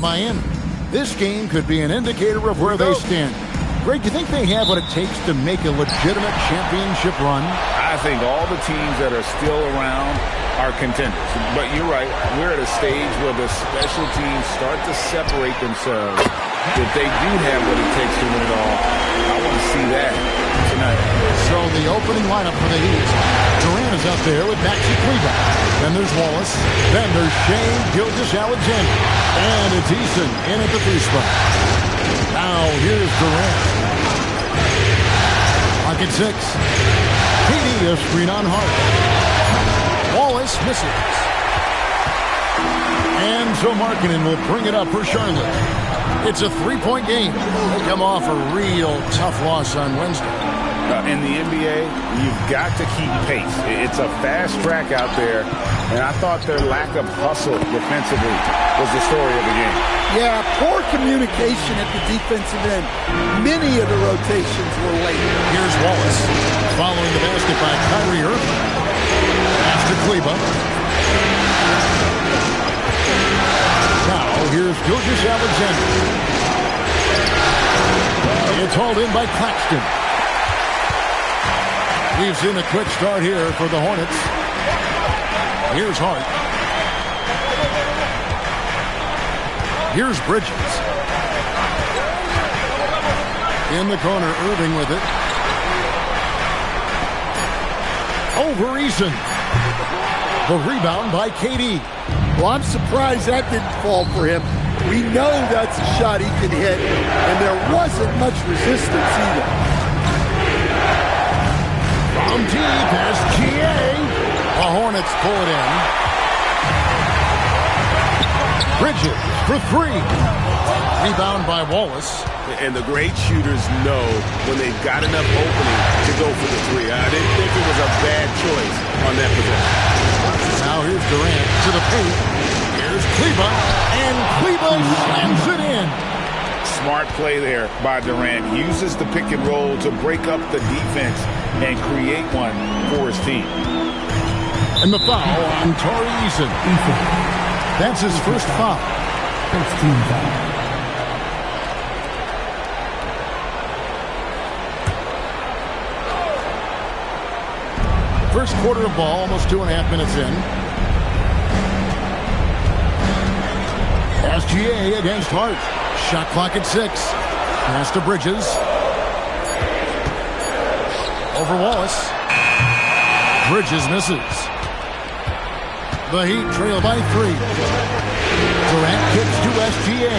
Miami. This game could be an indicator of where they stand. Greg, do you think they have what it takes to make a legitimate championship run? I think all the teams that are still around are contenders. But you're right. We're at a stage where the special teams start to separate themselves. If they do have what it takes to win it all, I want to see that tonight. So the opening lineup for the Heat. Durant is out there with Maxi Kleber. Then there's Wallace. Then there's Shea Gilgeous-Alexander. And it's Eason in at the 3 spot. Now here's Durant. Pocket 6. KD a screen on Hart. Wallace misses. And so Markkanen will bring it up for Charlotte. It's a 3-point game. They come off a real tough loss on Wednesday. In the NBA, you've got to keep pace. It's a fast track out there, and I thought their lack of hustle defensively was the story of the game. Yeah, poor communication at the defensive end. Many of the rotations were late. Here's Wallace following the basket by Kyrie Irving. Pass to Kleber. Now here's Gilgeous-Alexander. It's hauled in by Claxton. We've seen a quick start here for the Hornets. Here's Hart. Here's Bridges. In the corner, Irving with it. Over Eason. The rebound by KD. Well, I'm surprised that didn't fall for him. We know that's a shot he can hit, and there wasn't much resistance either. From deep, SGA. The Hornets pull it in. Bridges for 3. Rebound by Wallace. And the great shooters know when they've got enough opening to go for the 3. I didn't think it was a bad choice on that possession. Now here's Durant to the paint. Here's Kleber. And Kleber slams it in. Smart play there by Durant. Uses the pick and roll to break up the defense and create one for his team. And the foul on Tari Eason. That's his first foul. First team foul. First quarter of ball, almost 2.5 minutes in. SGA against Hart. Shot clock at 6. Pass to Bridges. Over Wallace. Bridges misses. The Heat trail by 3. Durant kicks to SGA.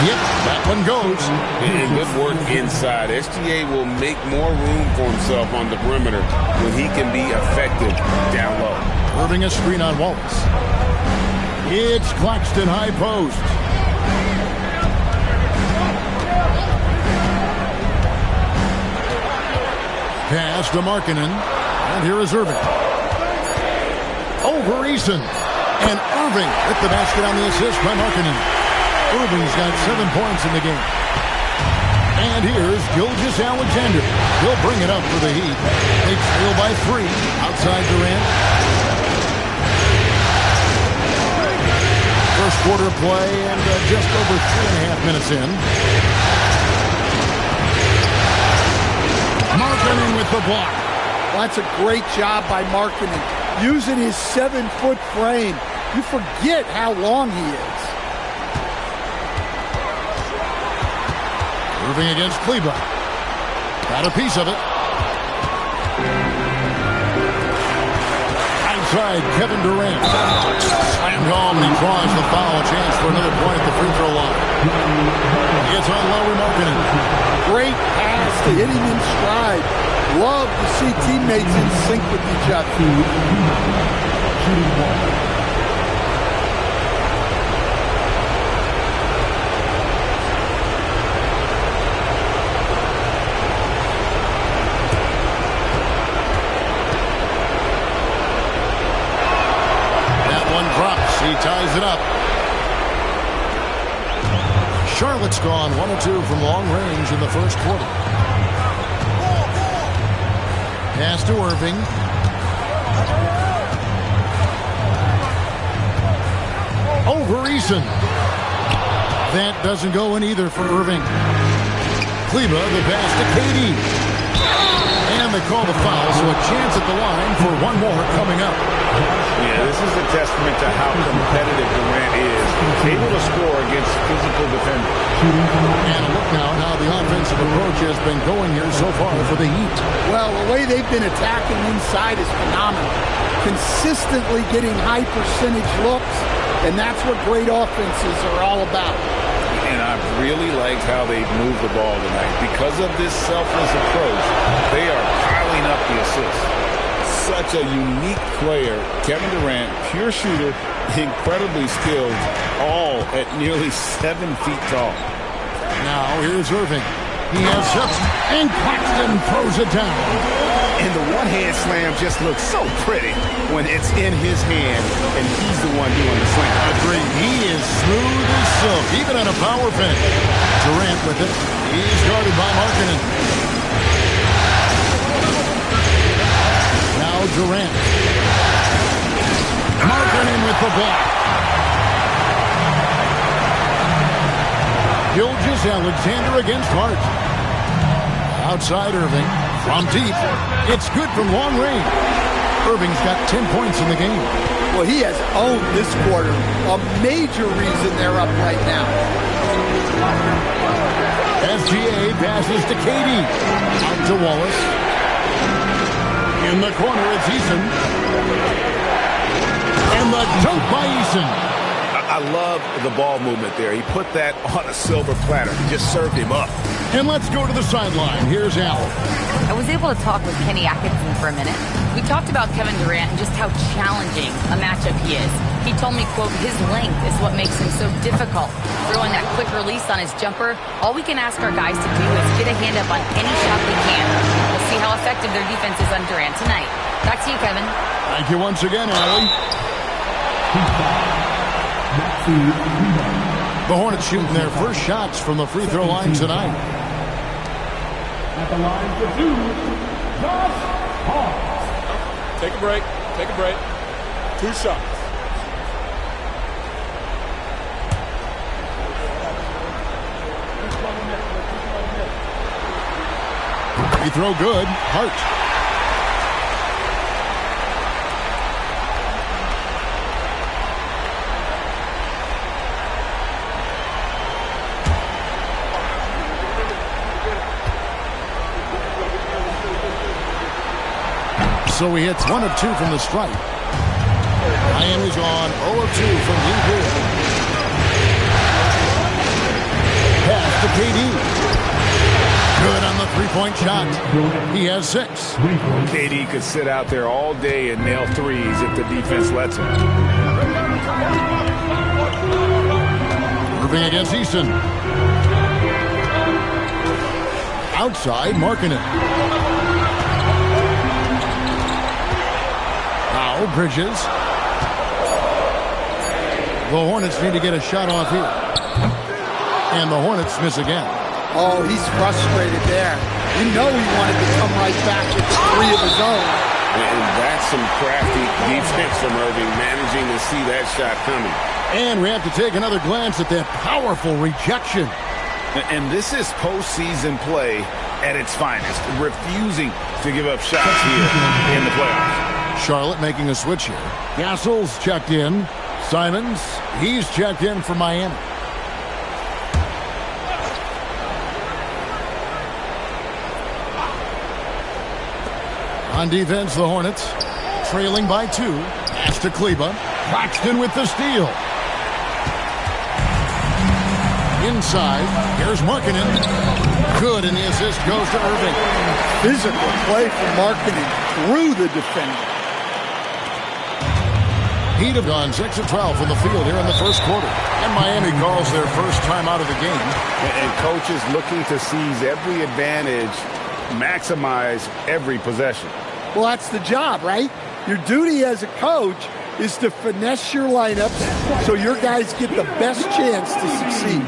Yep, that one goes. And good work inside. SGA will make more room for himself on the perimeter when he can be effective down low. Irving a screen on Wallace. It's Claxton high post. Pass to Markkanen. And here is Irving. Over Eason. And Irving with the basket on the assist by Markkanen. Irving's got 7 points in the game. And here's Gilgeous-Alexander. He'll bring it up for the Heat. They trail by 3 outside Durant. First quarter play and just over 3.5 minutes in. Markkanen with the block. Well, that's a great job by Markkanen. Using his 7-foot frame. You forget how long he is. Irving against Kleber. Got a piece of it. Outside, Kevin Durant. Slammed home and he draws the foul. Chance for another point at the free throw line. Gets on low with Markkanen. Great pass to hit him in stride. Love to see teammates in sync with each other. He ties it up. Charlotte's gone 1 or 2 from long range in the first quarter. Pass to Irving. over Eason. That doesn't go in either for Irving. Kleba, the pass to KD. And they call the foul, so a chance at the line for one more coming up. Yeah, this is a testament to how competitive Durant is, able to score against physical defenders. And a look now at how the offensive approach has been going here so far for the Heat. Well, the way they've been attacking inside is phenomenal. Consistently getting high percentage looks, and that's what great offenses are all about. And I really liked how they've moved the ball tonight. Because of this selfless approach, they are piling up the assists. Such a unique player. Kevin Durant, pure shooter, incredibly skilled, all at nearly 7 feet tall. Now here's Irving. He has six, and Claxton throws it down. And the one-hand slam just looks so pretty when it's in his hand and he's the one doing the slam. Agreed. He is smooth as silk, even on a power pin. Durant with it. He's guarded by Markkanen. Now Durant. Markkanen with the block. Gilgeous-Alexander against Hart. Outside Irving. From deep. It's good from long range. Irving's got 10 points in the game. Well, he has owned this quarter. A major reason they're up right now. SGA passes to KD. Out to Wallace. In the corner, it's Eason. And the dunk by Eason. I love the ball movement there. He put that on a silver platter. He just served him up. And let's go to the sideline. Here's Al. I was able to talk with Kenny Atkinson for a minute. We talked about Kevin Durant and just how challenging a matchup he is. He told me, quote, his length is what makes him so difficult. Throwing that quick release on his jumper, all we can ask our guys to do is get a hand up on any shot they can. We'll see how effective their defense is on Durant tonight. Back to you, Kevin. Thank you once again, Allie. The Hornets shooting their first shots from the free throw line tonight. At the line for two, Josh Hart. Take a break. Take a break. 2 shots. Free throw good. Hart. So he hits 1 of 2 from the stripe. Miami's on 0 of 2 from deep here. Pass to KD. Good on the three-point shot. He has 6. KD could sit out there all day and nail threes if the defense lets him. Irving against Eason. Outside, Markkanen. Bridges. The Hornets need to get a shot off here. And the Hornets miss again. Oh, he's frustrated there. You know he wanted to come right back with the 3 of his own. And that's some crafty defense from Irving, managing to see that shot coming. And we have to take another glance at that powerful rejection. And this is postseason play at its finest, refusing to give up shots here in the playoffs. Charlotte making a switch here. Gassol's checked in. Simons, he's checked in for Miami. On defense, the Hornets trailing by 2. Pass to Kleba. Claxton with the steal. Inside, here's Markkanen. Good, and the assist goes to Irving. Physical play from Markkanen through the defender. Heat have gone 6 of 12 from the field here in the first quarter. And Miami calls their first time out of the game. And coaches looking to seize every advantage, maximize every possession. Well, that's the job, right? Your duty as a coach is to finesse your lineups so your guys get the best chance to succeed.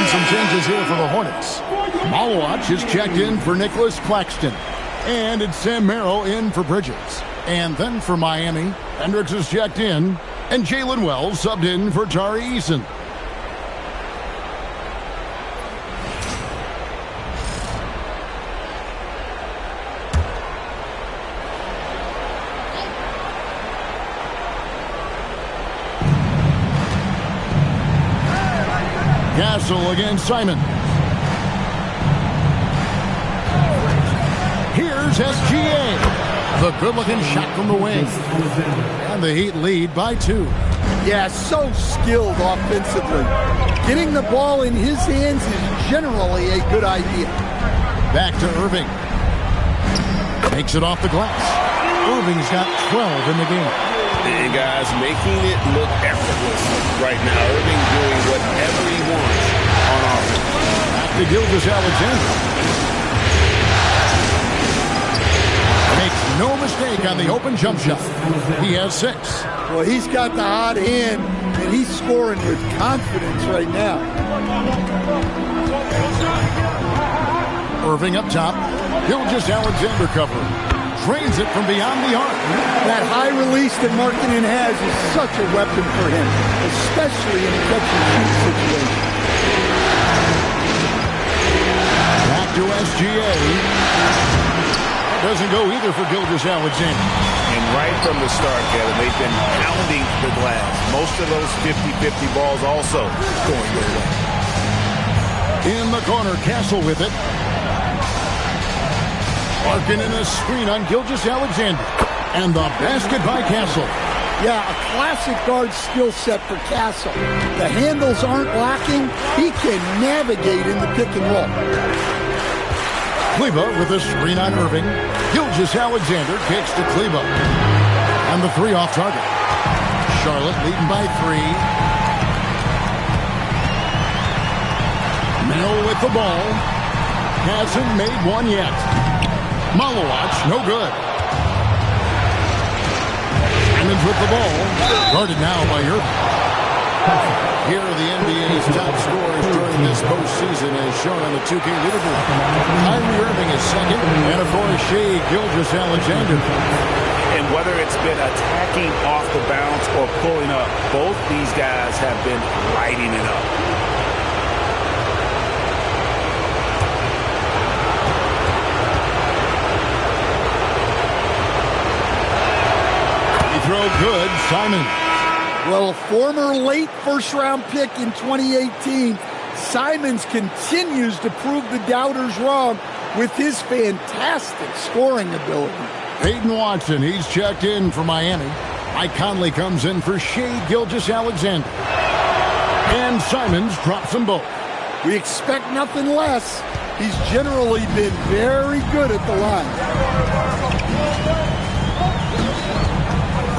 some changes here for the Hornets. Malwatch is checked in for Nicholas Claxton. And it's Sam Merrill in for Bridges. And then for Miami, Hendricks is checked in. And Jalen Wells subbed in for Tari Eason. Castle against Simon. Here's SGA. The good-looking shot from the wing. And the Heat lead by 2. Yeah, so skilled offensively. Getting the ball in his hands is generally a good idea. Back to Irving. Takes it off the glass. Irving's got 12 in the game. And guys, making it look effortless right now. Irving doing whatever he wants on offense. Back to Gilgeous-Alexander. Makes no mistake on the open jump shot. He has 6. Well, he's got the hot hand, and he's scoring with confidence right now. Irving up top. Gilgeous-Alexander covering. Drains it from beyond the arc. That high release that Markkanen has is such a weapon for him, especially in a catch-and-shoot situation. Back to SGA. Doesn't go either for Gilgeous-Alexander. And right from the start, Kevin, they've been pounding the glass. Most of those 50-50 balls also going their way. In the corner, Castle with it. Markkanen in a screen on Gilgeous-Alexander. And the basket by Castle. Yeah, a classic guard skill set for Castle. The handles aren't lacking. He can navigate in the pick and roll. Kleba with a screen on Irving. Gilgeous-Alexander kicks to Kleba. And the 3 off target. Charlotte leading by 3. Mel with the ball. Hasn't made one yet. Malawatch, no good. Simons with the ball. Guarded now by Irving. Here are the NBA's top scorers during this postseason as shown on the 2K leaderboard. Kyrie Irving is second, and of course Shai Gilgeous-Alexander. And whether it's been attacking off the bounce or pulling up, both these guys have been lighting it up. He throw good, Simon. Well, a former late first-round pick in 2018, Simons continues to prove the doubters wrong with his fantastic scoring ability. Peyton Watson, he's checked in for Miami. Mike Conley comes in for Shai Gilgeous-Alexander. And Simons drops them both. We expect nothing less. He's generally been very good at the line.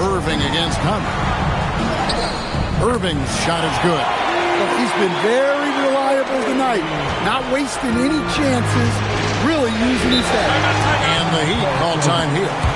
Irving against Conley. Irving's shot is good. Look, he's been very reliable tonight. Not wasting any chances, really using his head. And the Heat call time here.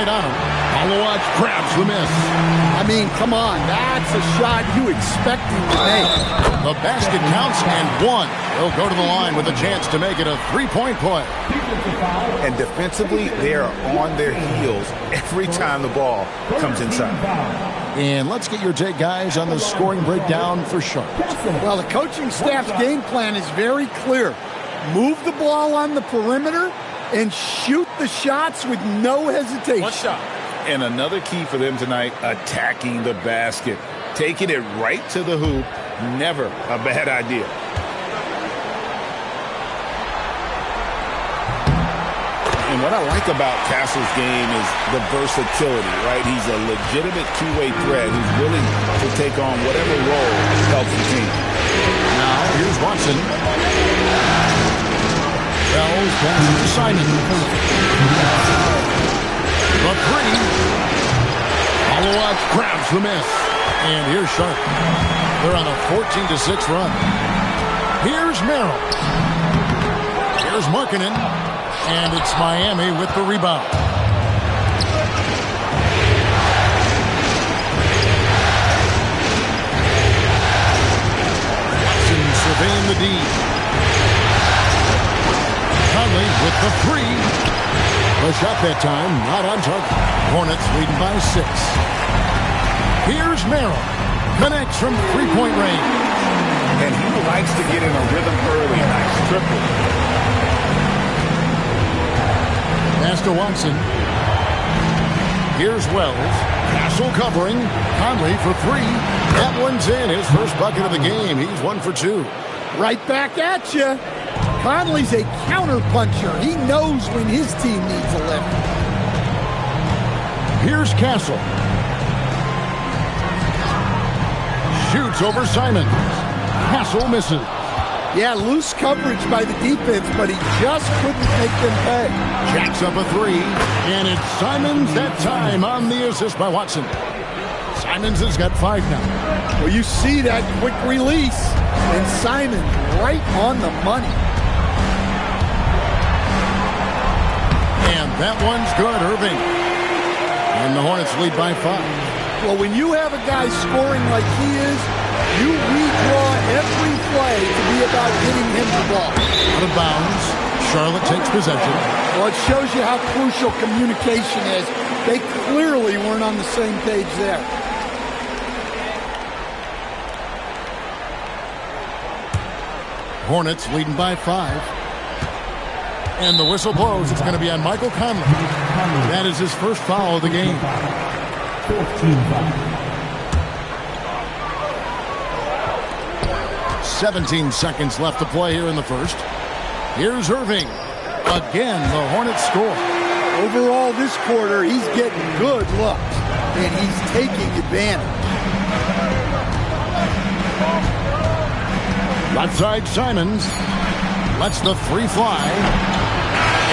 right on him. Follow-up grabs the miss. I mean, come on. That's a shot you expect him to make. The basket counts and one. He'll go to the line with a chance to make it a three-point play. And defensively, they are on their heels every time the ball comes inside. And let's get your take, guys, on the scoring breakdown for Sharp. Well, the coaching staff's game plan is very clear. Move the ball on the perimeter and shoot the shots with no hesitation. One shot. And another key for them tonight, attacking the basket. Taking it right to the hoop, never a bad idea. And what I like about Castle's game is the versatility, right? He's a legitimate two-way threat who's willing to take on whatever role helps the team. Now, here's Watson. Bells passes to Simon. The three. Follow-up grabs the miss. And here's Sharp. They're on a 14-6 run. Here's Merrill. Here's Markkanen. And it's Miami with the rebound. Watson surveying the D. Conley with the three. The shot that time, not on target. Hornets leading by 6. Here's Merrill. Connects from three-point range. And he likes to get in a rhythm early. Nice triple. Pass to Watson. Here's Wells. Castle covering. Conley for three. That one's in. His first bucket of the game. He's 1 for 2. Right back at you. Conley's a counter-puncher. He knows when his team needs a lift. Here's Castle. Shoots over Simon. Castle misses. Yeah, loose coverage by the defense, but he just couldn't make them pay. Jacks up a three, and it's Simons that time on the assist by Watson. Simons has got 5 now. Well, you see that quick release, and Simons right on the money. And that one's good, Irving. And the Hornets lead by 5. Well, when you have a guy scoring like he is, you redraw every play to be about getting him the ball. Out of bounds. Charlotte takes possession. Well, it shows you how crucial communication is. They clearly weren't on the same page there. Hornets leading by 5. And the whistle blows. It's going to be on Michael Conley. That is his first foul of the game. 17 seconds left to play here in the first. Here's Irving. Again, the Hornets score. Overall, this quarter, he's getting good looks, and he's taking advantage. Left side, Simons. Lets the three fly.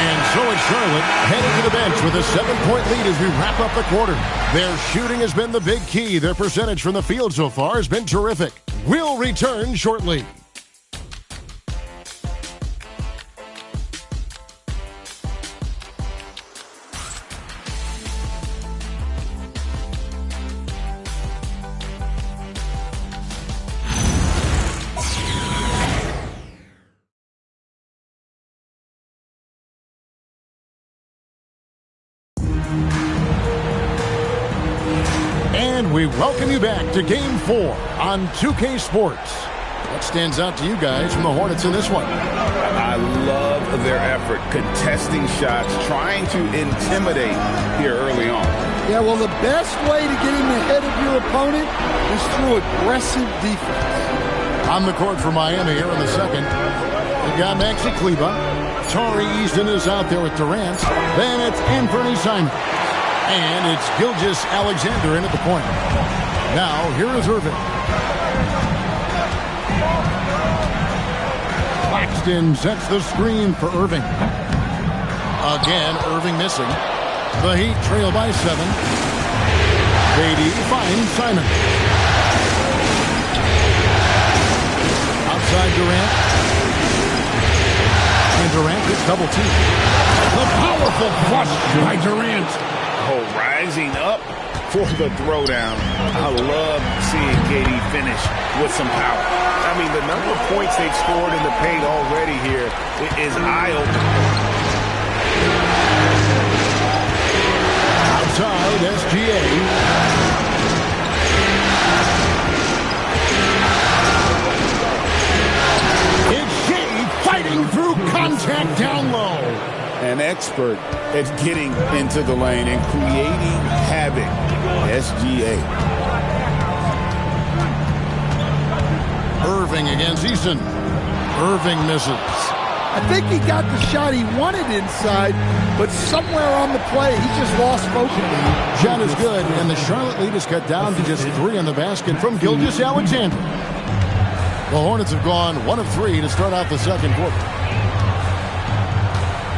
And so is Charlotte heading to the bench with a 7-point lead as we wrap up the quarter. Their shooting has been the big key. Their percentage from the field so far has been terrific. We'll return shortly. And we welcome you back to Game 4 on 2K Sports. What stands out to you guys from the Hornets in this one? I love their effort, contesting shots, trying to intimidate here early on. Yeah, well, the best way to get in the head of your opponent is through aggressive defense. On the court for Miami here in the second. We've got Maxi Kleber. Tari Easton is out there with Durant. Then it's Anthony Simons. And it's Gilgeous Alexander in at the point. Now, here is Irving. Claxton sets the screen for Irving. Again, Irving missing. The Heat trail by 7. Beatty finds Simon. Outside Durant. And Durant gets double teamed. The powerful flush by Durant. Oh, rising up for the throwdown. I love seeing KD finish with some power. I mean, the number of points they've scored in the paint already here is eye-opening. Outside, SGA. It's Shea fighting through contact down low. An expert at getting into the lane and creating havoc. SGA. Irving against Eason. Irving misses. I think he got the shot he wanted inside, but somewhere on the play, he just lost focus. Shot is good, and the Charlotte lead is cut down to just 3 in the basket from Gilgeous-Alexander. The Hornets have gone 1 of 3 to start out the second quarter.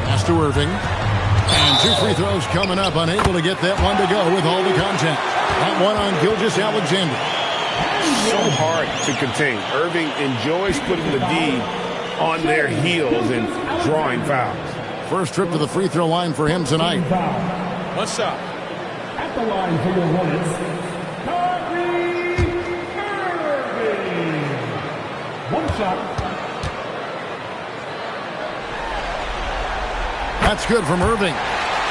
Pass to Irving. And 2 free throws coming up, unable to get that one to go with all the contact. That one on Gilgeous-Alexander. So hard to contain. Irving enjoys putting the D on their heels and drawing fouls. First trip to the free throw line for him tonight. One shot. At the line for your Hornets, Kyrie Irving. One shot. That's good from Irving.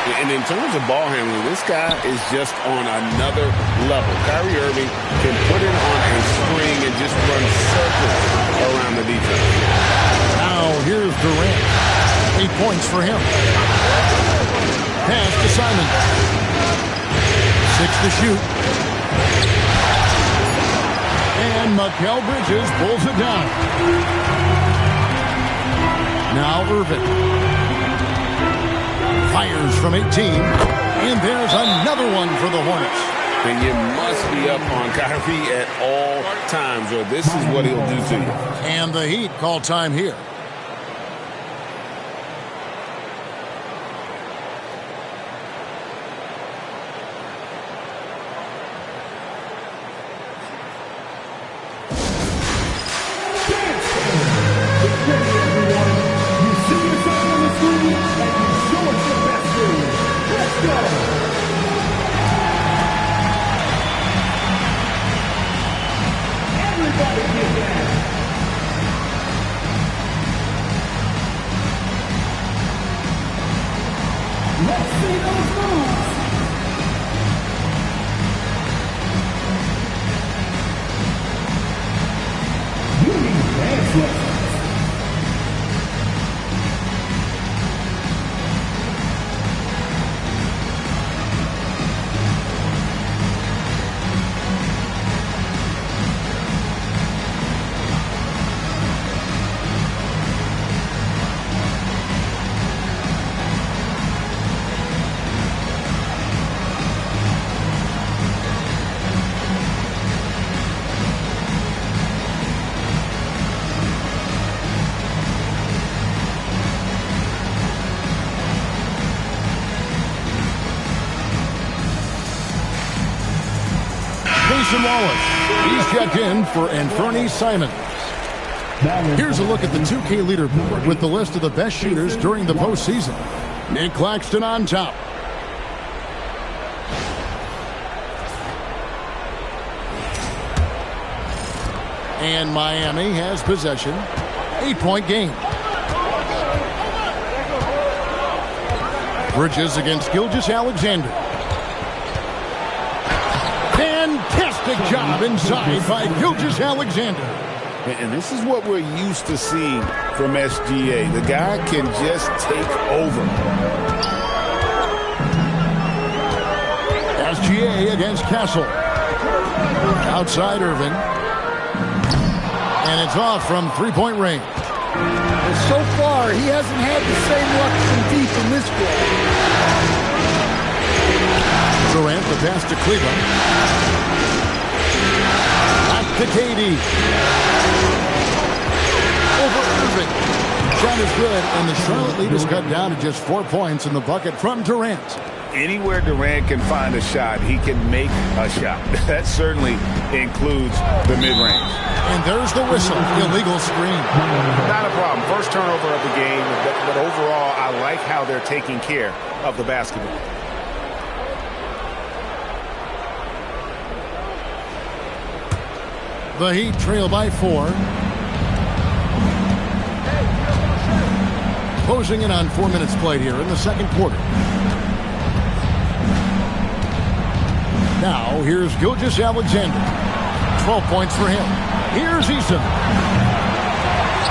And in terms of ball handling, this guy is just on another level. Kyrie Irving can put it on a string and just run circles around the defense. Now here's Durant. 8 points for him. Pass to Simon. 6 to shoot. And Mikal Bridges pulls it down. Now Irving. Fires from 18. And there's another one for the Hornets. And you must be up on Kyrie at all times, or this is what he'll do to you. And the Heat call time here. Wallace. He's checked in for Anthony Simons. Here's a look at the 2K leaderboard with the list of the best shooters during the postseason. Nick Claxton on top. And Miami has possession. 8-point game. Bridges against Gilgeous-Alexander. Fantastic job inside by Gilgeous-Alexander. And this is what we're used to seeing from SGA. The guy can just take over. SGA against Castle. Outside Irving. And it's off from three-point range. And so far, he hasn't had the same luck from deep in this game. Durant, the pass to Cleveland. Back to KD. Over Irving. Shot is good, and the Charlotte lead is cut down to just 4 points in the bucket from Durant. Anywhere Durant can find a shot, he can make a shot. That certainly includes the mid-range. And there's the whistle. Illegal screen. Not a problem. First turnover of the game, but overall, I like how they're taking care of the basketball. The Heat trail by 4. Closing in on 4 minutes played here in the second quarter. Now, here's Gilgeous-Alexander. 12 points for him. Here's Eason.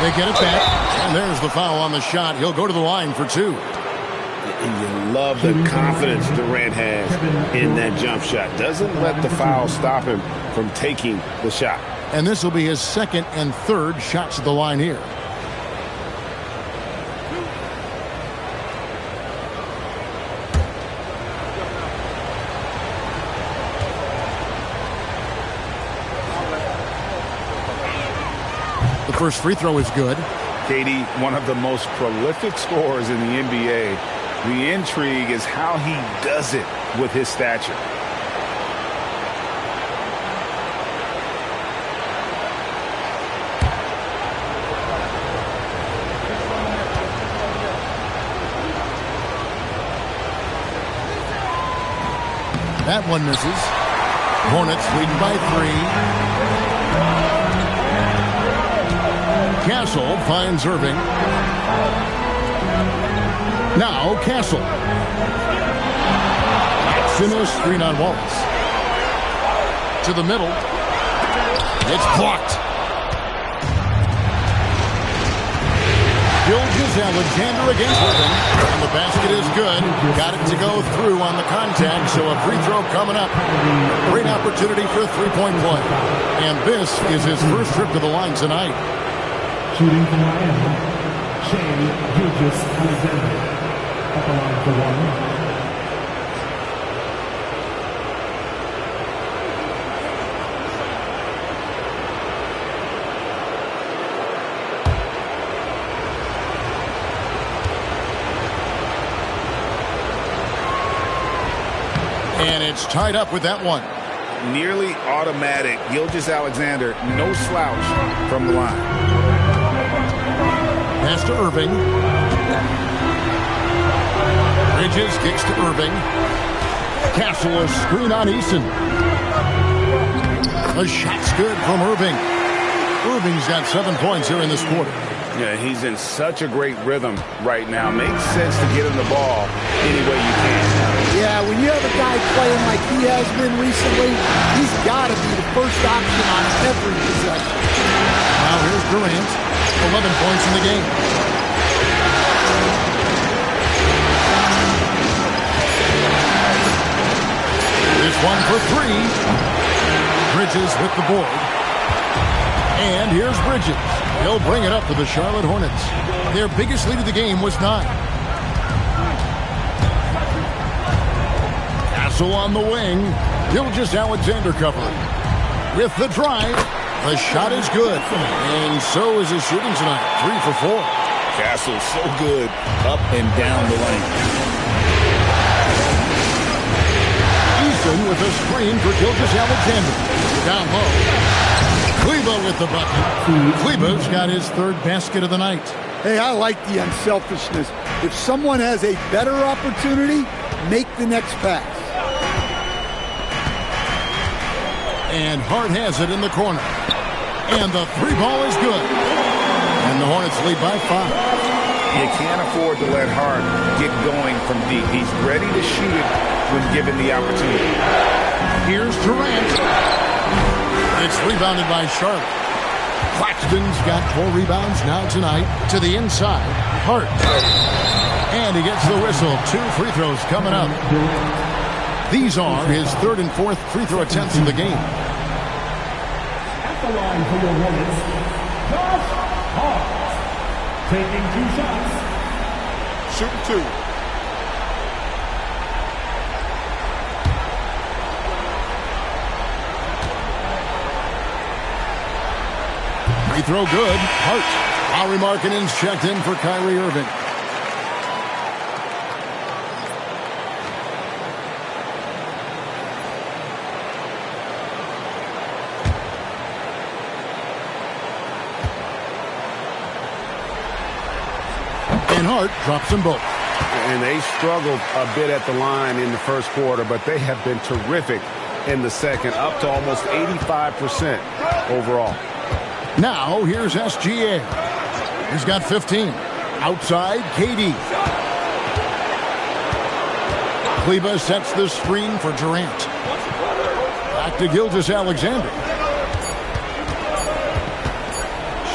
They get it back, and there's the foul on the shot. He'll go to the line for 2. And you love the confidence Durant has in that jump shot. Doesn't let the foul stop him from taking the shot. And this will be his second and third shots at the line here. The first free throw is good. Katie, one of the most prolific scorers in the NBA. The intrigue is how he does it with his stature. That one misses. Hornets leading by 3. Castle finds Irving. Now Castle. Finish screen on Wallace. To the middle. It's blocked. Gilgeous-Alexander against Irving. And the basket is good. Got it to go through on the contact, so a free throw coming up. Great opportunity for a three-point play. And this is his first trip to the line tonight. Shooting from Miami, Gilgeous-Alexander. At the line for 1. And it's tied up with that one. Nearly automatic. Gilgeous-Alexander, no slouch from the line. Pass to Irving. Bridges kicks to Irving. Castle a screen on Eason. The shot's good from Irving. Irving's got 7 points here in this quarter. Yeah, he's in such a great rhythm right now. Makes sense to get him the ball any way you can. Yeah, when you have a guy playing like he has been recently, he's got to be the first option on every possession. Now here's Durant. 11 points in the game. This one for 3. Bridges with the board. And here's Bridges. He'll bring it up for the Charlotte Hornets. Their biggest lead of the game was 9. Castle on the wing. Gilgeous-Alexander covering. With the drive. The shot is good. And so is his shooting tonight. 3 for 4. Castle so good up and down the lane. Eason with a screen for Gilgeous-Alexander. Down low. Kleba with the bucket. Kleba's got his third basket of the night. Hey, I like the unselfishness. If someone has a better opportunity, make the next pass. And Hart has it in the corner. And the 3 ball is good. And the Hornets lead by 5. You can't afford to let Hart get going from deep. He's ready to shoot it when given the opportunity. Here's Durant. It's rebounded by Charlotte. Claxton's got 4 rebounds now tonight. To the inside, Hart. And he gets the whistle. 2 free throws coming up. These are his 3rd and 4th free throw attempts in the game. At the line for your Hornets, Josh Hart. Taking 2 shots. Shooting 2. Free throw good. Hart. Lowry Markkanen's checked in for Kyrie Irving. And Hart drops them both. And they struggled a bit at the line in the first quarter, but they have been terrific in the second, up to almost 85% overall. Now, here's SGA. He's got 15. Outside, KD. Kleba sets the screen for Durant. Back to Gilgeous-Alexander.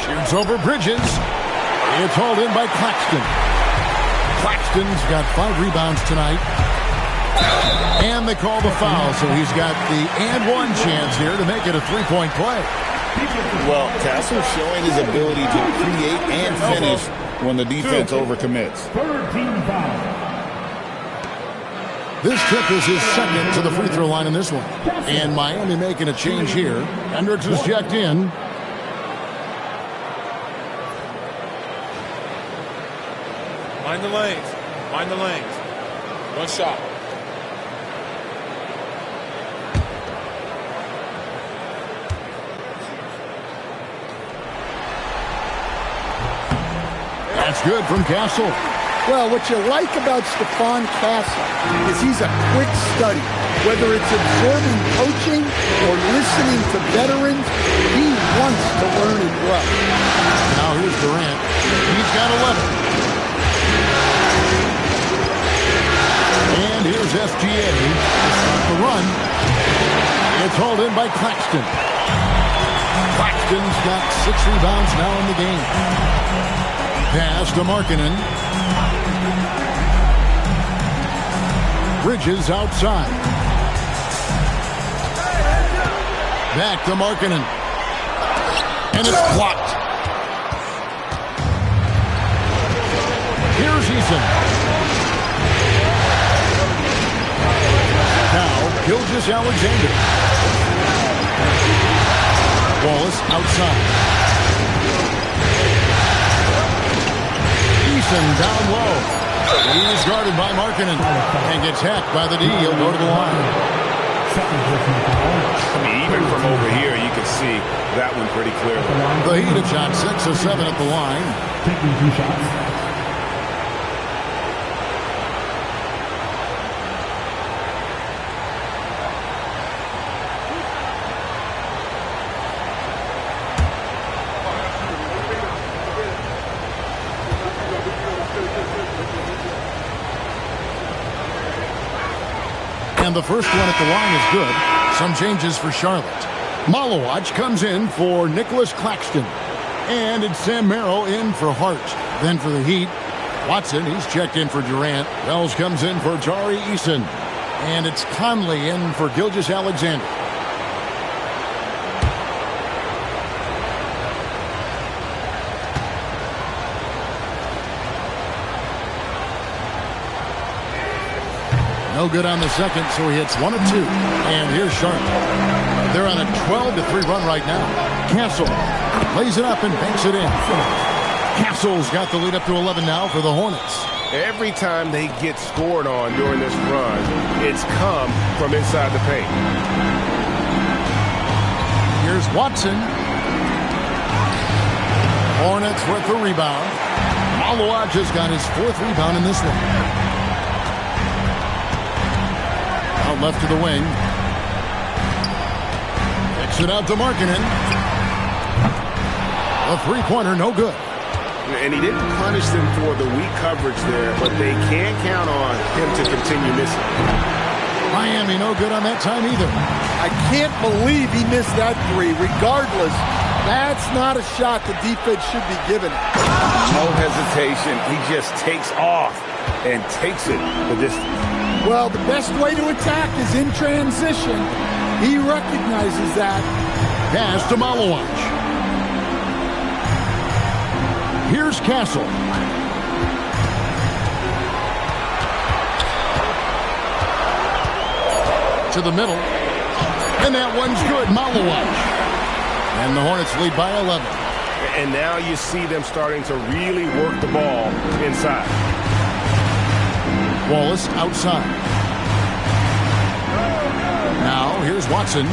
Shoots over Bridges. It's hauled in by Claxton. Claxton's got 5 rebounds tonight. And they call the foul, so he's got the and one chance here to make it a 3-point play. Well, Tassel showing his ability to create and finish when the defense overcommits. Third team foul. This trip is his second to the free throw line in this one. And Miami making a change here. Hendricks is checked in. Mind the lanes. Mind the lanes. One shot. That's good from Castle. Well, what you like about Stephon Castle is he's a quick study. Whether it's absorbing coaching or listening to veterans, he wants to learn and grow. Now here's Durant. He's got 11. And here's SGA to start the run. It's hauled in by Claxton. Claxton's got 6 rebounds now in the game. Pass to Markkanen. Bridges outside. Back to Markkanen. And it's blocked. Here's Eason. Now, Gilgeous-Alexander. Wallace outside. Eason down low. He's guarded by Markkanen and gets hacked by the D. He'll go to the line. I mean, even from over here, you can see that one pretty clearly. The Heat have shot 6 of 7 at the line. Taking 2 shots. And the first one at the line is good. Some changes for Charlotte. Malawach comes in for Nicholas Claxton. And it's Sam Merrill in for Hart. Then for the Heat, Watson, he's checked in for Durant. Wells comes in for Tari Eason. And it's Conley in for Gilgeous-Alexander. No good on the second, so he hits 1 of 2. And here's Charlotte. They're on a 12-3 run right now. Castle lays it up and banks it in. Castle's got the lead up to 11 now for the Hornets. Every time they get scored on during this run, it's come from inside the paint. Here's Watson. Hornets with the rebound. Malawach has got his 4th rebound in this one. Out left to the wing. Kicks it out to Markkanen. A 3-pointer, no good. And he didn't punish them for the weak coverage there, but they can't count on him to continue missing. Miami no good on that time either. I can't believe he missed that 3. Regardless, that's not a shot the defense should be given. No hesitation. He just takes off and takes it the distance. Well, the best way to attack is in transition. He recognizes that. Pass to Malawach. Here's Castle. To the middle. And that one's good. Malawach. And the Hornets lead by 11. And now you see them starting to really work the ball inside. Wallace outside. Now here's Watson.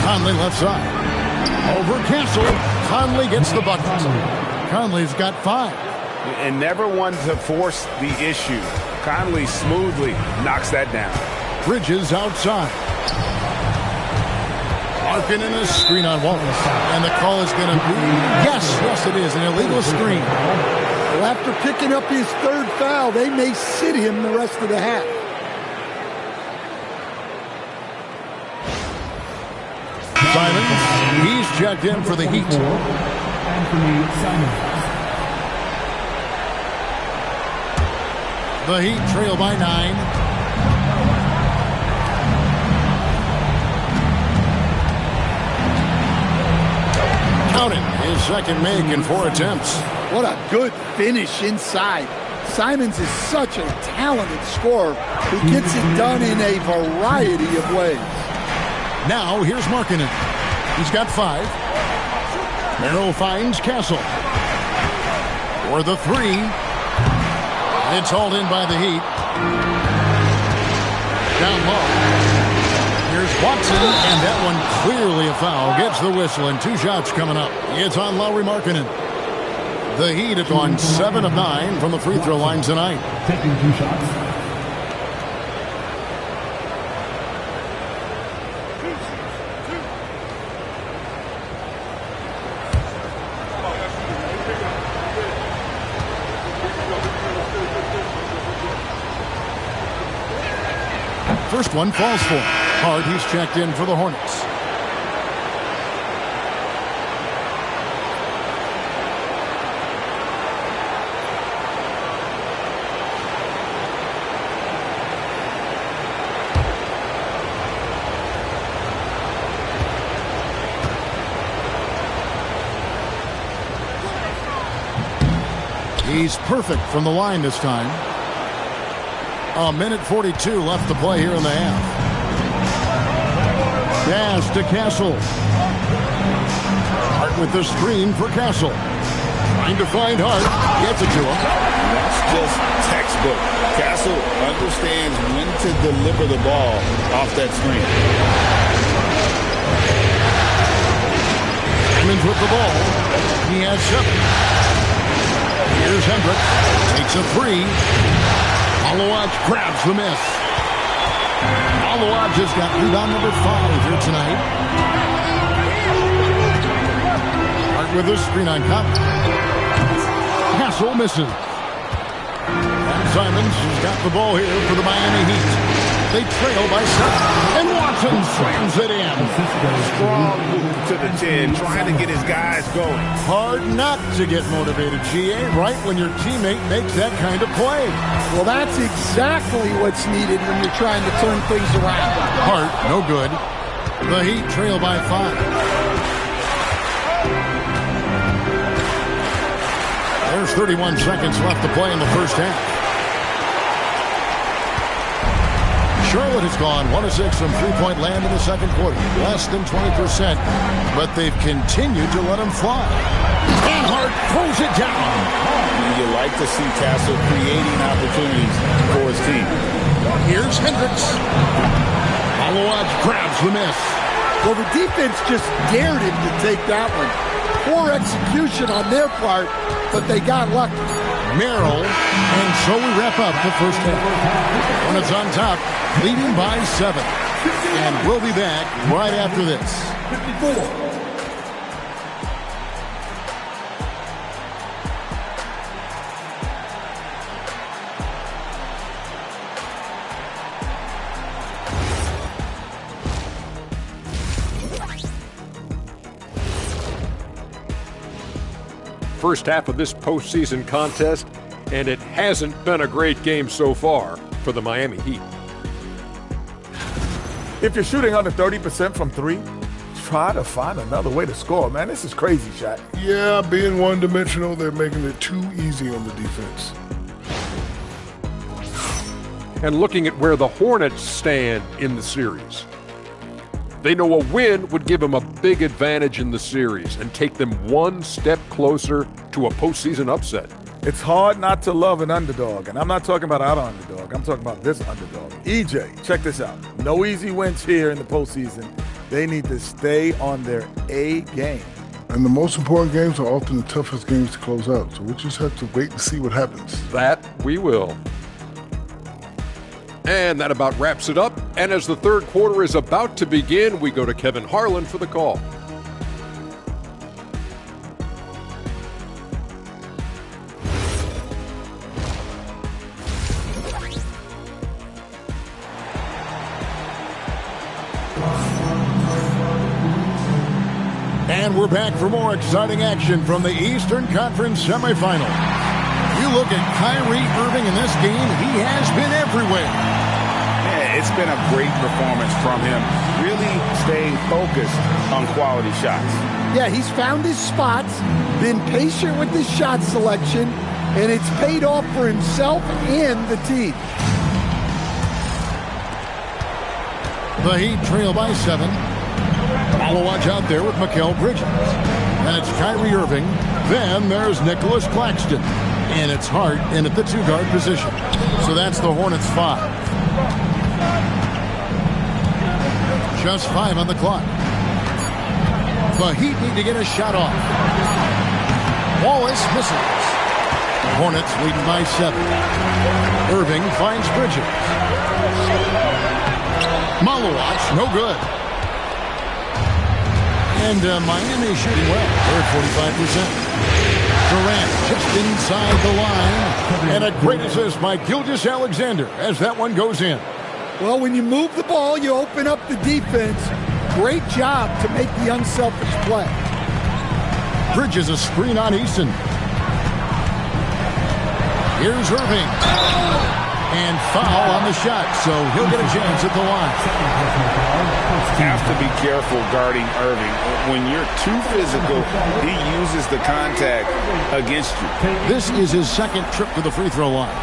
Conley left side. Over Castle. Conley gets the bucket. Conley's got 5. And never one to force the issue. Conley smoothly knocks that down. Bridges outside. Larkin in a screen on Walton. And the call is going to be, yes, it is, an illegal screen. Well, after picking up his third foul, they may sit him the rest of the half. Simons, he's checked in for the Heat. The Heat trail by 9. Counting his second make in 4 attempts. What a good finish inside. Simons is such a talented scorer who gets it done in a variety of ways. Now here's Markkanen. He's got 5. Merrill finds Castle. For the 3. It's hauled in by the Heat. Down low. Here's Watson, and that one clearly a foul. Gets the whistle, and 2 shots coming up. It's on Lauri Markkanen. The Heat have gone 7 of 9 from the free throw line tonight. Taking 2 shots. First one falls for him. Hard, he's checked in for the Hornets. He's perfect from the line this time. A minute 42 left to play here in the half. Pass to Castle. Hart with the screen for Castle. Trying to find Hart. Gets it to him. That's just textbook. Castle understands when to deliver the ball off that screen. Simons with the ball. He has 7. Here's Hendricks. Takes a 3. Alowaj grabs the miss. Alowaj has got rebound number 5 here tonight. Hart with the screen on Conley. Castle misses. And Simons has got the ball here for the Miami Heat. They trail by 7. And Watson slams it in. Strong move to the 10, trying to get his guys going. Hard not to get motivated, GA, right when your teammate makes that kind of play. Well, that's exactly what's needed when you're trying to turn things around. Hart, no good. The Heat trail by 5. There's 31 seconds left to play in the first half. Charlotte has gone 1 of 6 from three-point land in the second quarter. Less than 20%, but they've continued to let them fly. And Hart throws it down. You like to see Castle creating opportunities for his team. Here's Hendricks. Alowaj grabs the miss. Well, the defense just dared him to take that one. Poor execution on their part, but they got lucky. Merrill, and so we wrap up the first half. Hornets on top, leading by 7. And we'll be back right after this. 54. First half of this postseason contest, and it hasn't been a great game so far for the Miami Heat. If you're shooting under 30% from 3, try to find another way to score, man. This is crazy, Shaq. Yeah, being one-dimensional, they're making it too easy on the defense. And looking at where the Hornets stand in the series, they know a win would give them a big advantage in the series and take them one step closer to a postseason upset. It's hard not to love an underdog, and I'm not talking about our underdog. I'm talking about this underdog. EJ, check this out. No easy wins here in the postseason. They need to stay on their A game. And the most important games are often the toughest games to close out, so we just have to wait and see what happens. That we will. And that about wraps it up. And as the third quarter is about to begin, we go to Kevin Harlan for the call. And we're back for more exciting action from the Eastern Conference semifinal. You look at Kyrie Irving in this game, he has been everywhere. Yeah, it's been a great performance from him. Really staying focused on quality shots. Yeah, he's found his spots, been patient with his shot selection, and it's paid off for himself and the team. The Heat trail by 7. Follow watch out there with Mikal Bridges. And it's Kyrie Irving. Then there's Nicholas Claxton. And it's Hart in at the 2-guard position. So that's the Hornets 5. Just 5 on the clock. The Heat need to get a shot off. Wallace misses. Hornets leading by 7. Irving finds Bridges. Malawatch, no good. And Miami shooting well. They're at 45%. Durant just inside the line. And a great assist by Gilgeous-Alexander as that one goes in. Well, when you move the ball, you open up the defense. Great job to make the unselfish play. Bridges a screen on Easton. Here's Irving. And foul on the shot, so he'll get a chance at the line. Have to be careful guarding Irving. When you're too physical, he uses the contact against you. This is his second trip to the free throw line.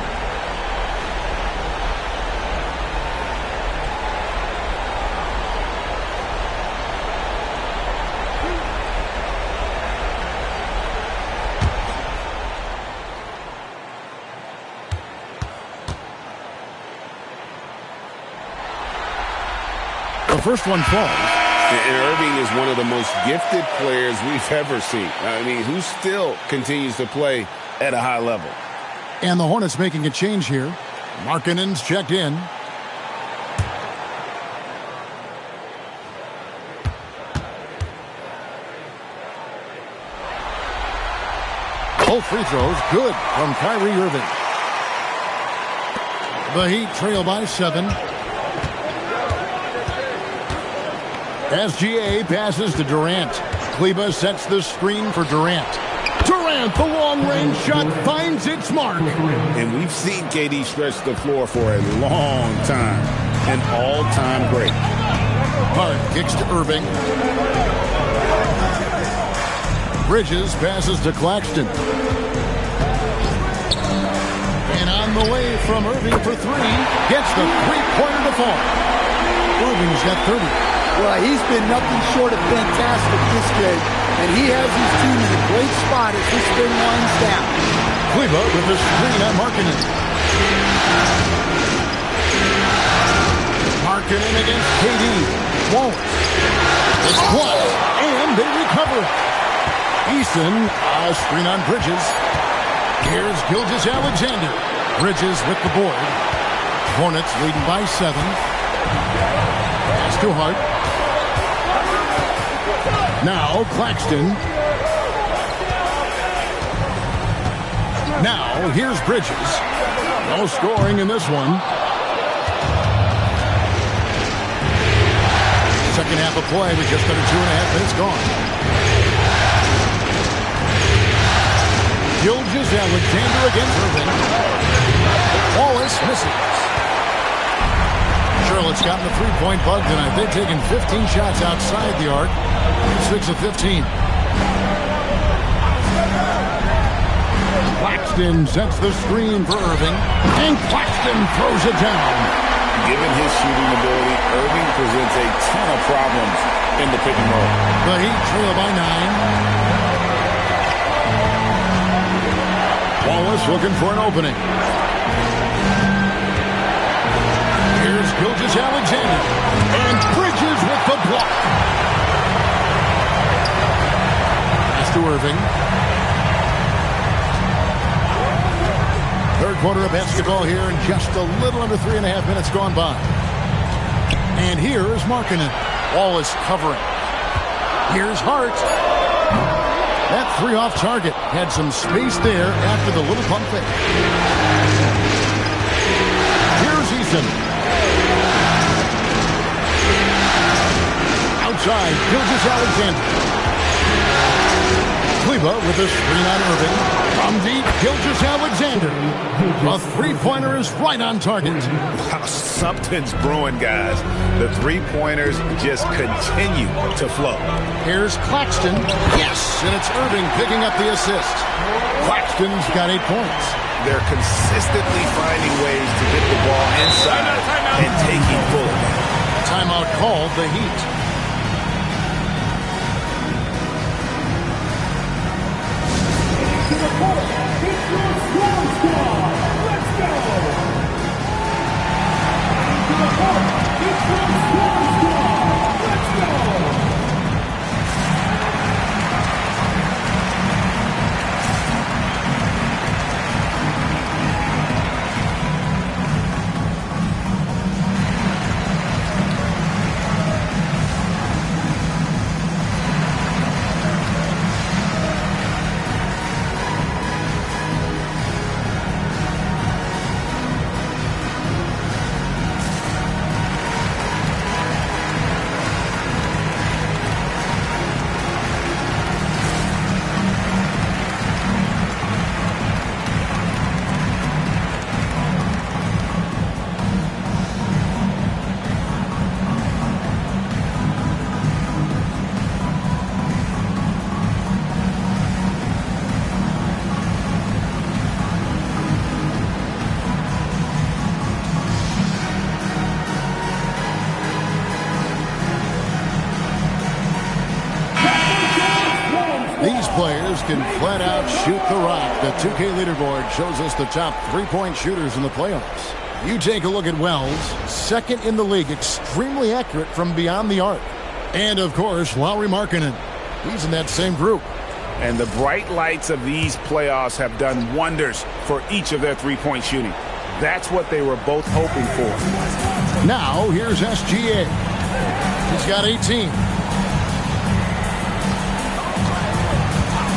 The first one falls. And Irving is one of the most gifted players we've ever seen. I mean, who still continues to play at a high level. And the Hornets making a change here. Markkanen's checked in. Both free throws good from Kyrie Irving. The Heat trail by 7. SGA passes to Durant. Kleba sets the screen for Durant. Durant, the long-range shot, finds its mark. And we've seen KD stretch the floor for a long time. An all-time great. Hart kicks to Irving. Bridges passes to Claxton. And on the way from Irving for 3. Gets the three-pointer to fall. Irving's got 30. Well, he's been nothing short of fantastic this game, and he has his team in a great spot as this thing winds down. Kleba with the screen on Markkanen. Markkanen against KD. Wallace. It's blocked, and they recover it. Easton, a screen on Bridges. Here's Gilgeous-Alexander. Bridges with the board. Hornets leading by 7. Pass to Hart. Now Claxton. Now here's Bridges. No scoring in this one. Second half of play with just under 2.5 minutes gone. Gilgeous-Alexander against Irving. Wallace misses. Charlotte's gotten the three-point bug tonight. They've taken 15 shots outside the arc. 6 of 15. Claxton sets the screen for Irving. And Claxton throws it down. Given his shooting ability, Irving presents a ton of problems in the pick and roll. The Heat trail by 9. Wallace looking for an opening. Here's Gilgeous-Alexander. And Bridges with the block. Pass to Irving. 13 third quarter of basketball here, and just a little under 3.5 minutes gone by. And here is Markkanen. Wallace covering. Here's Hart. That three off target. Had some space there after the little pump fake. Here's Eason. Outside, Gilgeous-Alexander. Kleba with a screen on Irving. From deep, Gilgeous-Alexander. A three-pointer is right on target. Wow, something's brewing, guys. The three-pointers just continue to flow. Here's Claxton. Yes, and it's Irving picking up the assist. Claxton's got 8 points. They're consistently finding ways to get the ball inside and taking full advantage. Timeout called the Heat. These players can flat out shoot the rock. The 2K leaderboard shows us the top three-point shooters in the playoffs. You take a look at Wells, second in the league, extremely accurate from beyond the arc. And, of course, Lauri Markkanen. He's in that same group. And the bright lights of these playoffs have done wonders for each of their three-point shooting. That's what they were both hoping for. Now, here's SGA. He's got 18.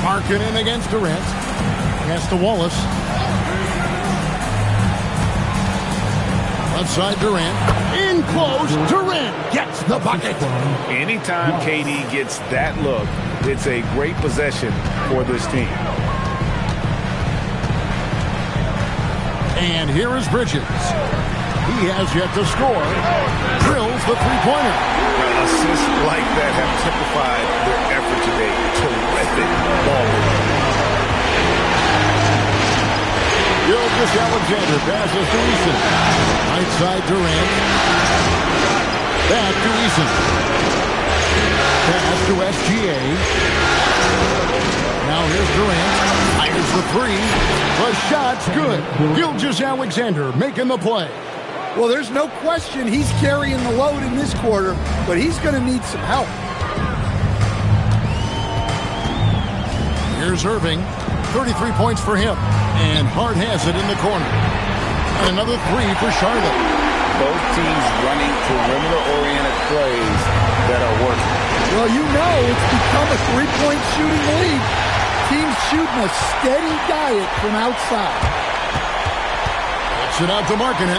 Markkanen against Durant. Pass to Wallace. Left side Durant. In close. Durant gets the bucket. Anytime KD gets that look, it's a great possession for this team. And here is Bridges. He has yet to score. Drills the three-pointer. Assists like that have typified their effort today. Terrific ball movement. Gilgeous-Alexander passes to Eason. Right side Durant. Back to Eason. Pass to SGA. Now here's Durant. Fires the three. The shot's good. Gilgeous-Alexander making the play. Well, there's no question he's carrying the load in this quarter, but he's going to need some help. Here's Irving. 33 points for him. And Hart has it in the corner. And another three for Charlotte. Both teams running perimeter-oriented plays that are working. Well, you know it's become a three-point shooting league. Teams shooting a steady diet from outside. Puts it out to Markkanen.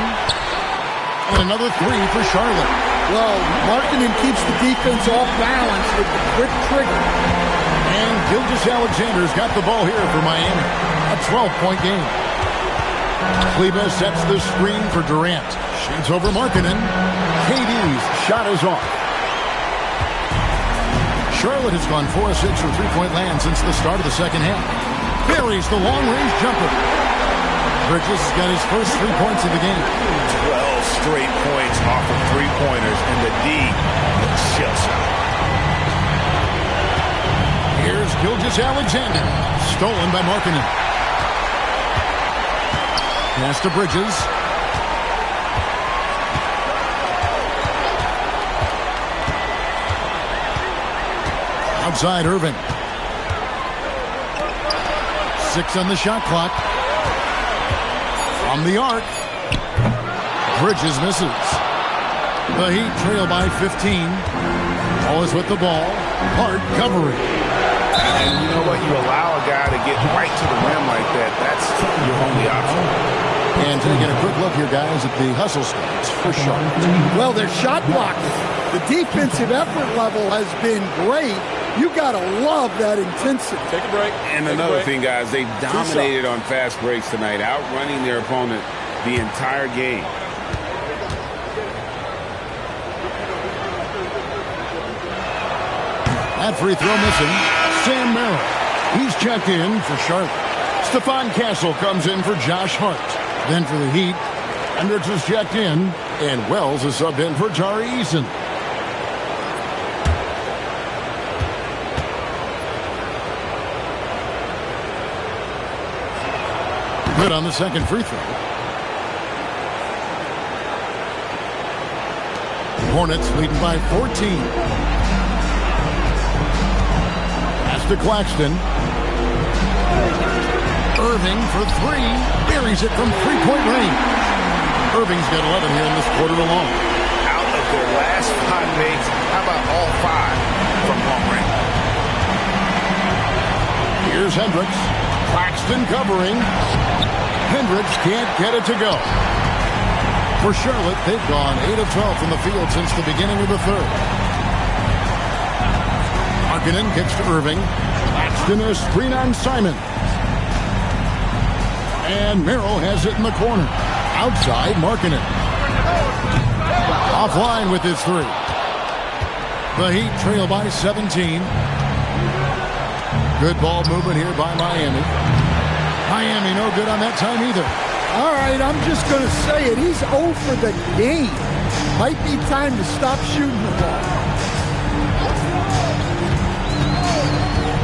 And another three for Charlotte. Well, Markkanen keeps the defense off balance with the quick trigger. And Gilgeous-Alexander's got the ball here for Miami. A 12-point game. Kleba sets the screen for Durant. Shoots over Markkanen. KD's shot is off. Charlotte has gone 4 of 6 from three-point land since the start of the second half. Buries the long-range jumper. Bridges has got his first 3 points of the game. 12 straight points off of three-pointers, and the D looks shell-shocked. Here's Gilgeous-Alexander. Stolen by Markkanen. Pass to Bridges. Outside Irving. 6 on the shot clock. From the arc. Bridges misses. The Heat trail by 15. Wallace with the ball. Hart covering. And you know what? You allow a guy to get right to the rim like that. That's your only option. And taking a quick look here, guys, at the hustle stats for Charlotte. Well, their shot blocking. The defensive effort level has been great. You got to love that intensity. Take a break. And another thing, guys, they dominated on fast breaks tonight, outrunning their opponent the entire game. That free throw missing. Sam Merrill. He's checked in for Charlotte. Stephon Castle comes in for Josh Hart. Then for the Heat, Hendricks is checked in, and Wells is subbed in for Tari Eason. Good on the second free throw. Hornets leading by 14. Pass to Claxton. Irving for three. Buries it from three-point range. Irving's got 11 here in this quarter alone. Out of their last 5 makes, how about all 5 from long range? Here's Hendricks. Claxton covering. Hendricks can't get it to go. For Charlotte, they've gone 8 of 12 from the field since the beginning of the third. Markkanen kicks to Irving. Claxton a screen on Simon. And Merrill has it in the corner. Outside, Markkanen. Offline with his three. The Heat trail by 17. Good ball movement here by Miami. Miami no good on that time either. All right, I'm just going to say it. He's 0 for the game. Might be time to stop shooting the ball.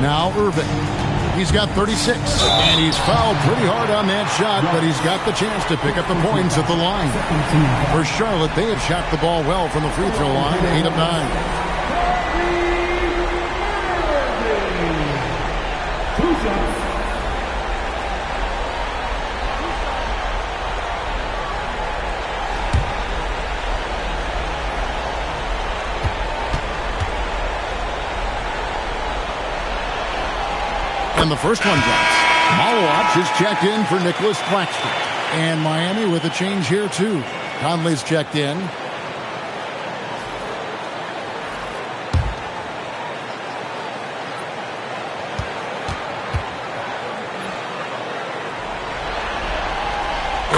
Now Irving. He's got 36, and he's fouled pretty hard on that shot, but he's got the chance to pick up the points at the line. For Charlotte, they have shot the ball well from the free throw line, 8 of 9. And the first one drops. Malawatch is checked in for Nicholas Claxton. And Miami with a change here, too. Conley's checked in.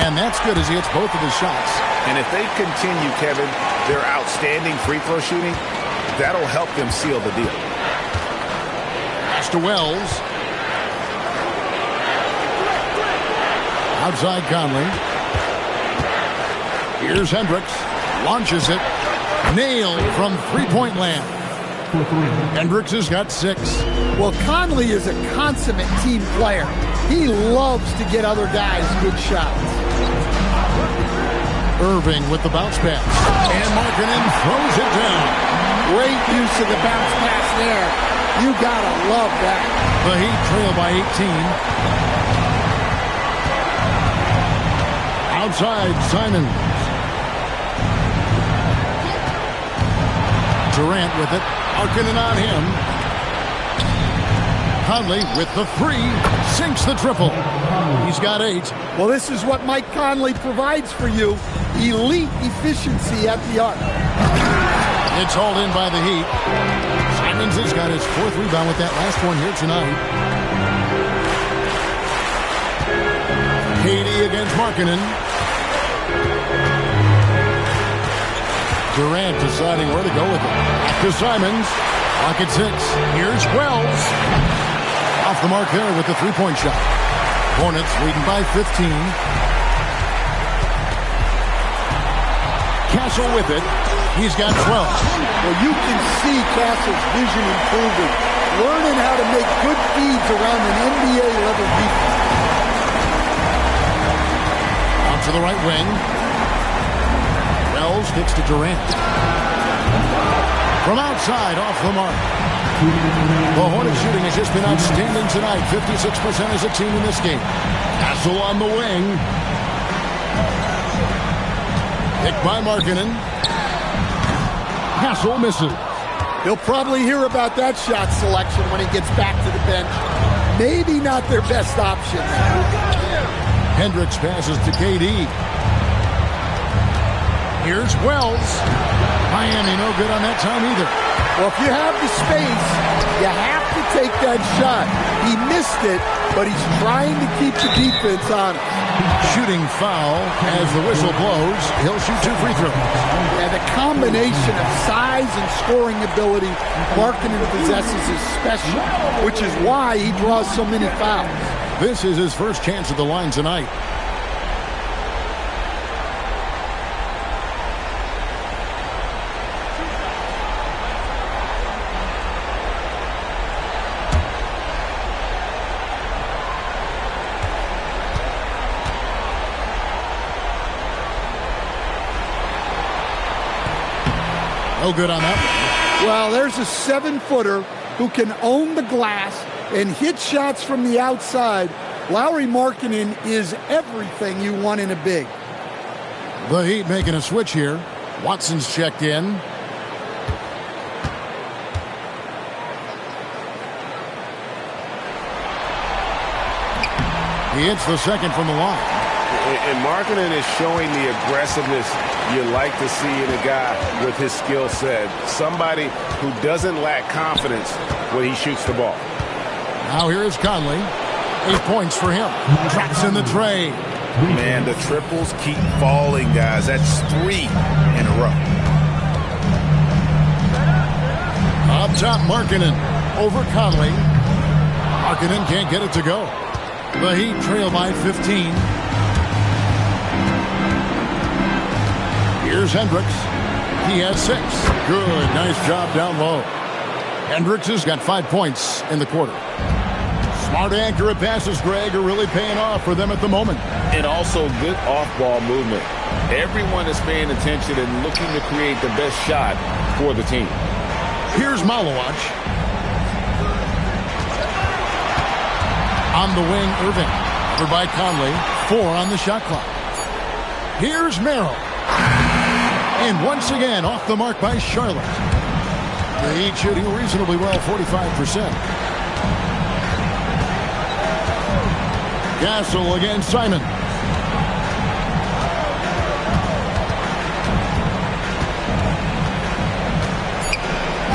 And that's good as he hits both of his shots. And if they continue, Kevin, their outstanding free throw shooting, that'll help them seal the deal. Pass to Wells. Outside Conley. Here's Hendricks. Launches it. Nailed from three-point land. Hendricks has got 6. Well, Conley is a consummate team player. He loves to get other guys good shots. Irving with the bounce pass. And Markkanen throws it down. Great use of the bounce pass there. You gotta love that. The Heat trail by 18. Outside, Simon. Durant with it. Markkanen on him. Conley with the 3. Sinks the triple. He's got 8. Well, this is what Mike Conley provides for you. Elite efficiency at the arc. It's hauled in by the Heat. Simons has got his 4th rebound with that last one here tonight. Katie against Markkanen. Durant deciding where to go with it. Back to Simons. Clock at 6. Here's Wells. Off the mark there with the three-point shot. Hornets leading by 15. Castle with it. He's got 12. Well, you can see Castle's vision improving. Learning how to make good feeds around an NBA-level defense. Out to the right wing. Wells kicks to Durant. From outside, off the mark. The Hornets shooting has just been outstanding tonight. 56% as a team in this game. Castle on the wing. Picked by Markkanen. Hassel misses. He'll probably hear about that shot selection when he gets back to the bench. Maybe not their best option. Hendricks passes to KD. Here's Wells. Miami no good on that time either. Well, if you have the space, you have to take that shot. He missed it, but he's trying to keep the defense honest. Shooting foul as the whistle blows. He'll shoot 2 free throws. Yeah, the combination of size and scoring ability Markkanen possesses is special, which is why he draws so many fouls. This is his first chance at the line tonight. No good on that. Well, there's a 7-footer who can own the glass and hit shots from the outside. Lauri Markkanen is everything you want in a big. The Heat making a switch here. Watson's checked in. He hits the second from the line. And Markkanen is showing the aggressiveness you like to see in a guy with his skill set. Somebody who doesn't lack confidence when he shoots the ball. Now here is Conley. 8 points for him. Tracks in the tray. Man, the triples keep falling, guys. That's 3 in a row. Up top, Markkanen over Conley. Markkanen can't get it to go. The Heat trail by 15. Here's Hendricks. He has 6. Good. Nice job down low. Hendricks has got 5 points in the quarter. Smart, accurate passes, Greg, are really paying off for them at the moment. And also good off-ball movement. Everyone is paying attention and looking to create the best shot for the team. Here's Malawach. On the wing, Irving. Over by Conley. 4 on the shot clock. Here's Merrill. And once again, off the mark by Charlotte. The Heat shooting reasonably well, 45%. Gasol against Simon.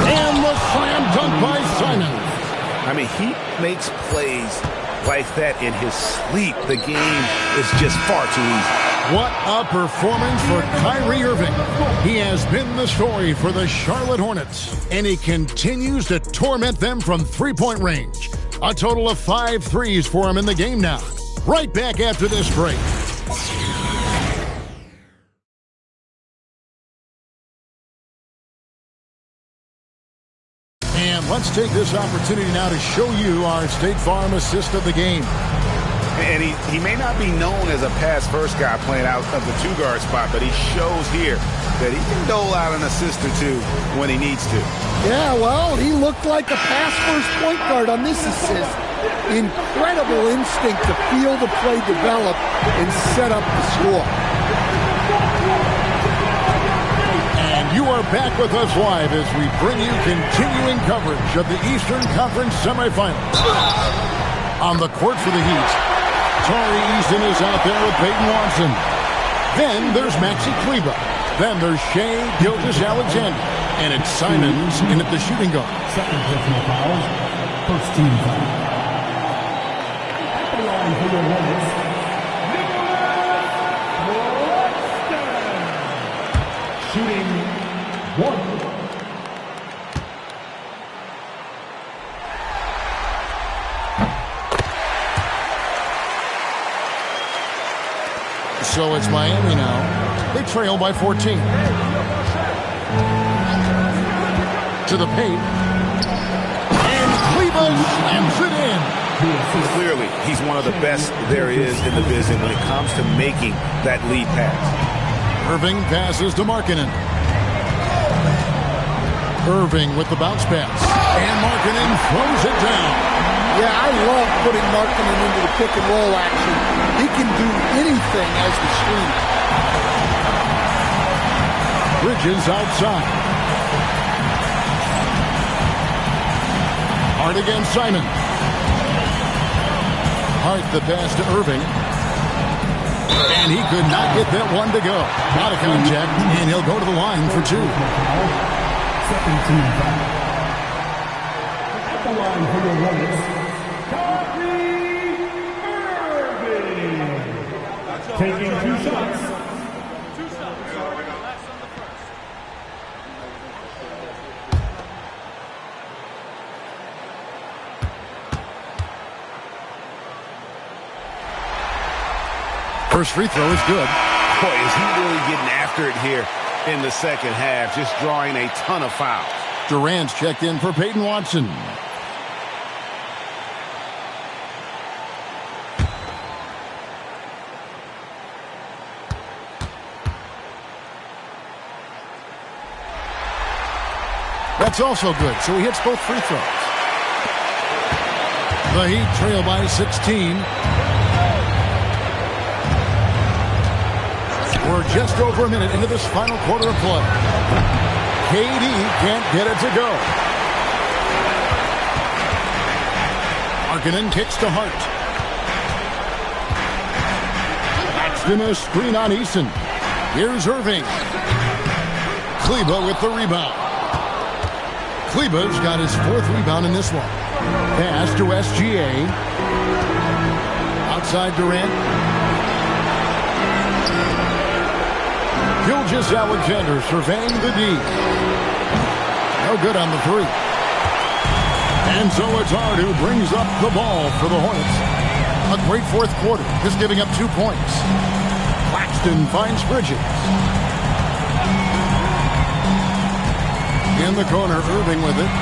And the slam dunk by Simon. I mean, he makes plays like that in his sleep. The game is just far too easy. What a performance for Kyrie Irving. He has been the story for the Charlotte Hornets, and he continues to torment them from three-point range. A total of 5 threes for him in the game now. Right back after this break. And let's take this opportunity now to show you our State Farm assist of the game. And he may not be known as a pass-first guy playing out of the 2-guard spot, but he shows here that he can dole out an assist or 2 when he needs to. Yeah, well, he looked like a pass-first point guard on this assist. Incredible instinct to feel the play develop and set up the score. And you are back with us live as we bring you continuing coverage of the Eastern Conference semifinals. On the court for the Heat, Tari Easton is out there with Peyton Watson. Then there's Maxi Kleber. Then there's Shea Gilgeous-Alexander. And it's Simons in at the shooting guard. Second personal foul. First team foul. At the line for your Hornets, Nicholas Claxton. Shooting 1. So it's Miami now. They trail by 14. To the paint. And Kleber slams it in. Clearly, he's one of the best there is in the business when it comes to making that lead pass. Irving passes to Markkanen. Irving with the bounce pass. And Markkanen throws it down. Yeah, I love putting Markkanen into the pick and roll action. He can do anything as the screen. Bridges outside. Hart against Simon. Hart the pass to Irving. And he could not get that one to go. Out of contact, and he'll go to the line for two. Second team foul. At the line for the Rockets, Kyrie Irving. Taking 2 shots. First free throw is good. Boy, is he really getting after it here in the second half, just drawing a ton of fouls. Durant's checked in for Peyton Watson. That's also good, so he hits both free throws. The Heat trail by 16. We're just over a minute into this final quarter of play. KD can't get it to go. Markkanen kicks to Hart. Claxton a screen on Eason. Here's Irving. Kleba with the rebound. Kleba's got his 4th rebound in this one. Pass to SGA. Outside Durant. Gilgeous-Alexander surveying the D. No good on the 3. And so it's Hart who brings up the ball for the Hornets. A great 4th quarter, just giving up 2 points. Claxton finds Bridges. In the corner, Irving with it.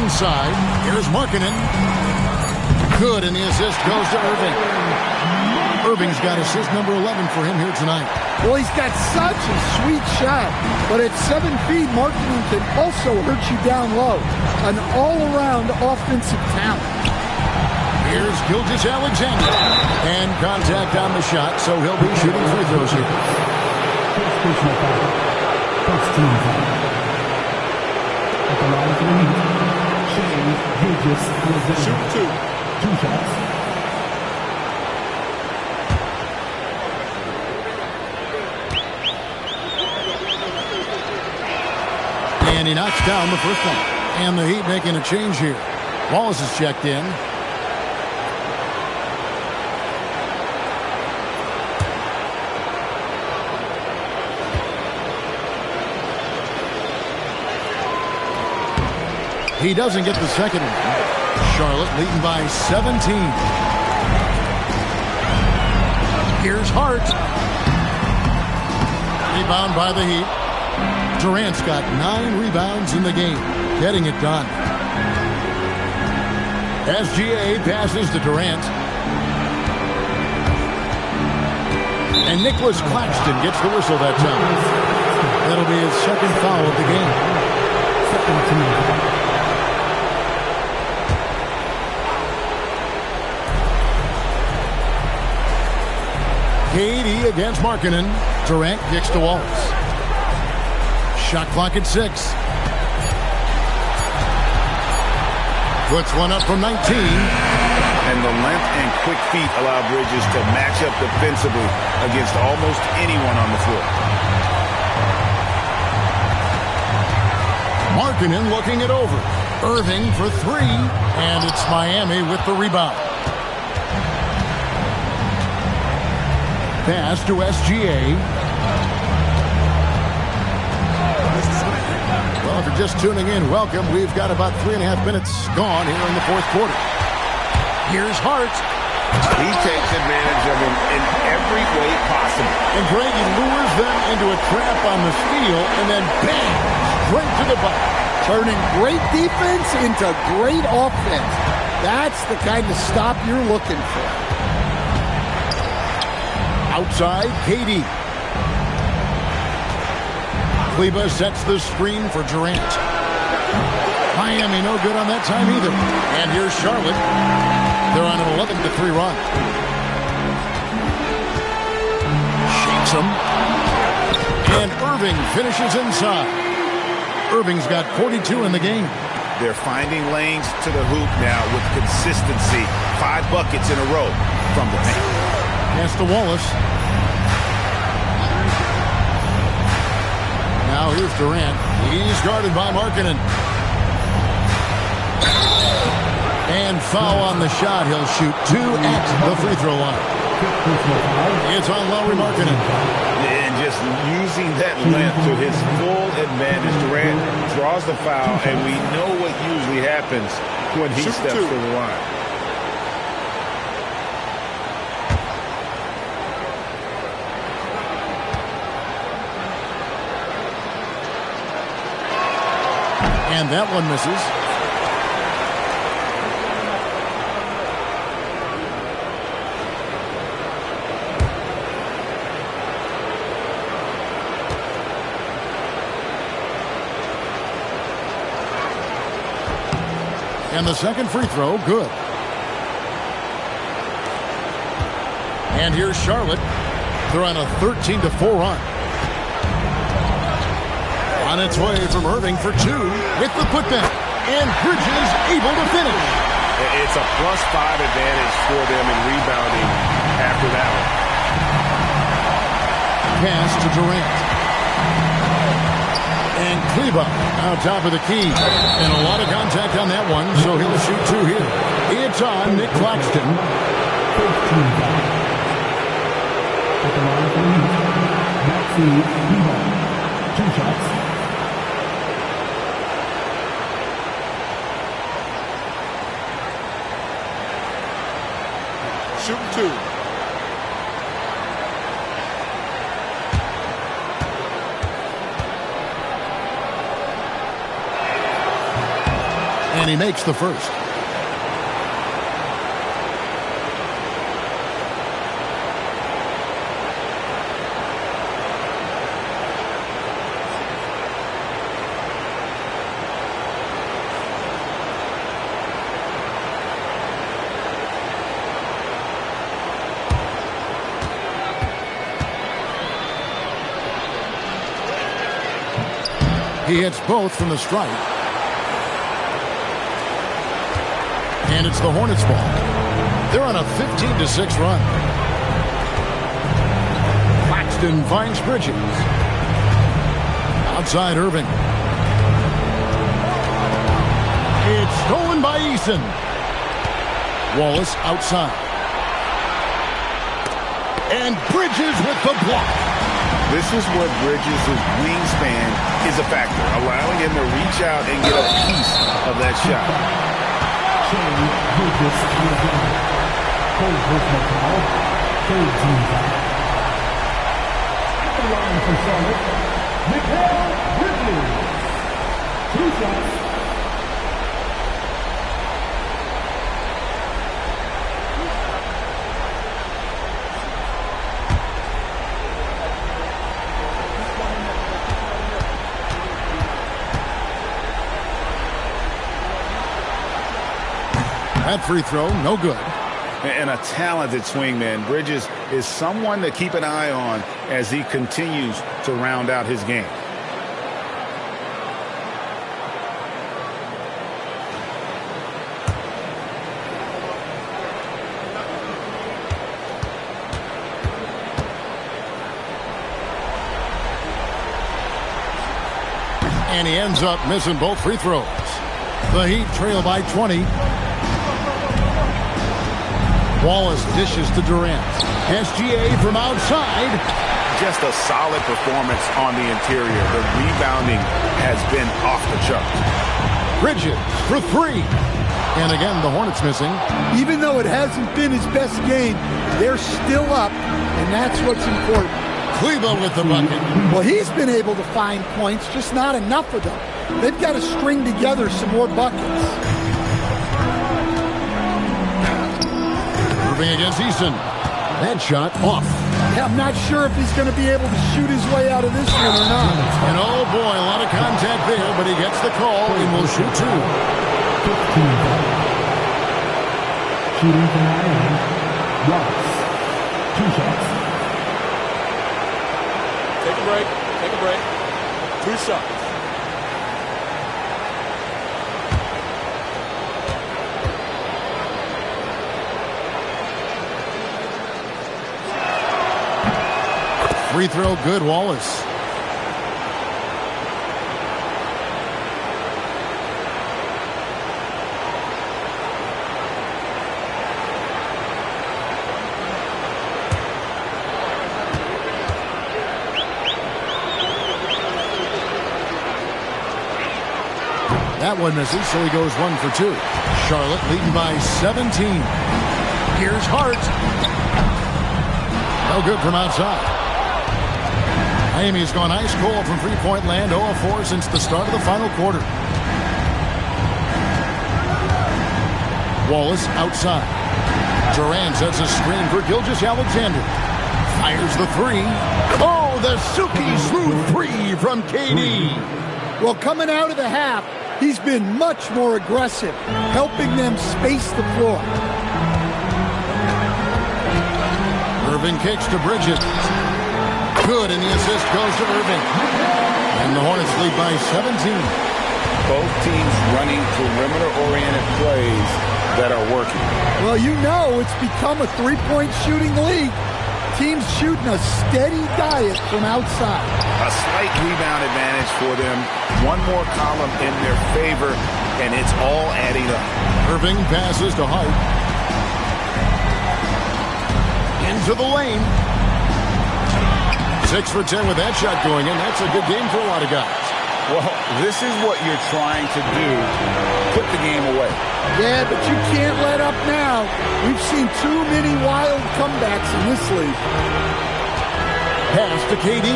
Inside, here's Markkanen. Good, and the assist goes to Irving. Irving's got assist number 11 for him here tonight. Well, he's got such a sweet shot, but at 7 feet, Markkanen can also hurt you down low. An all-around offensive talent. Here's Gilgeous-Alexander. And contact on the shot, so he'll be shooting free throws here. First personal foul. First team foul. At the line for the Heat, Gilgeous-Alexander. Shoot 2. 2 shots. And he knocks down the first one. And the Heat making a change here. Wallace is checked in. He doesn't get the second one. Charlotte leading by 17. Here's Hart. Rebound by the Heat. Durant's got 9 rebounds in the game, getting it done. SGA passes to Durant. And Nicholas Claxton gets the whistle that time. That'll be his 2nd foul of the game. Second team. KD against Markkanen. Durant kicks to Wallace. Shot clock at 6. Puts one up from 19. And the length and quick feet allow Bridges to match up defensively against almost anyone on the floor. Markkanen looking it over. Irving for 3. And it's Miami with the rebound. Pass to SGA. Well, if you're just tuning in, welcome. We've got about 3.5 minutes gone here in the 4th quarter. Here's Hart. He takes advantage of him in every way possible. And Greg, he lures them into a trap on the steal, and then bang, straight to the bucket. Turning great defense into great offense. That's the kind of stop you're looking for. Outside, KD. Kleba sets the screen for Durant. Miami no good on that time either. And here's Charlotte. They're on an 11-3 run. Shakes them. And Irving finishes inside. Irving's got 42 in the game. They're finding lanes to the hoop now with consistency. 5 buckets in a row from the paint. Pass to Wallace. Now here's Durant. He's guarded by Markkanen. And foul on the shot. He'll shoot 2 at the free throw line. It's on Lauri Markkanen. And just using that length to his full advantage. Durant draws the foul, and we know what usually happens when he steps to the line. And that one misses. And the second free throw, good. And here's Charlotte. They're on a 13-4 run. On its way from Irving for 2 with the putback. And Bridges able to finish. It's a +5 advantage for them in rebounding after that one. Pass to Durant. And Kleba out top of the key. And a lot of contact on that one, so he'll shoot 2 here. It's on Nick Claxton. 2 shots. Shooting 2. And he makes the first. He hits both from the stripe. And it's the Hornets' ball. They're on a 15-6 run. Claxton finds Bridges. Outside Irving. It's stolen by Eason. Wallace outside. And Bridges with the block. This is what Bridges' wingspan is a factor, allowing him to reach out and get a piece of that shot. Bridges to the line. Cold personal foul. 3rd team foul. At the line for Charlotte, Mikal Bridges. 2 shots. That free throw, no good. And a talented swingman. Bridges is someone to keep an eye on as he continues to round out his game. And he ends up missing both free throws. The Heat trail by 20. Wallace dishes to Durant. SGA from outside. Just a solid performance on the interior. The rebounding has been off the charts. Bridges for 3. And again, the Hornets missing. Even though it hasn't been his best game, they're still up, and that's what's important. Kleba with the bucket. Well, he's been able to find points, just not enough of them. They've got to string together some more buckets. Moving against Eason. That shot off. Yeah, I'm not sure if he's going to be able to shoot his way out of this one or not. And oh boy, a lot of contact there, but he gets the call and will shoot 2. 15. Shooting from the line. Ross. 2 shots. Take a break. Take a break. 2 shots. Free throw good, Wallace. That one misses, so he goes 1 for 2. Charlotte leading by 17. Here's Hart. No good from outside. Miami's gone ice cold from three-point land, 0 of 4 since the start of the final quarter. Wallace outside. Durant sets a screen for Gilgeous-Alexander. Fires the 3. Oh, the silky smooth 3 from KD. Well, coming out of the half, he's been much more aggressive, helping them space the floor. Irving kicks to Bridges. Good, and the assist goes to Irving. And the Hornets lead by 17. Both teams running perimeter-oriented plays that are working. Well, you know it's become a three-point shooting league. Teams shooting a steady diet from outside. A slight rebound advantage for them. One more column in their favor, and it's all adding up. Irving passes to Hart. Into the lane. 6 for 10 with that shot going in. That's a good game for a lot of guys. Well, this is what you're trying to do. Put the game away. Yeah, but you can't let up now. We've seen too many wild comebacks in this league. Pass to KD.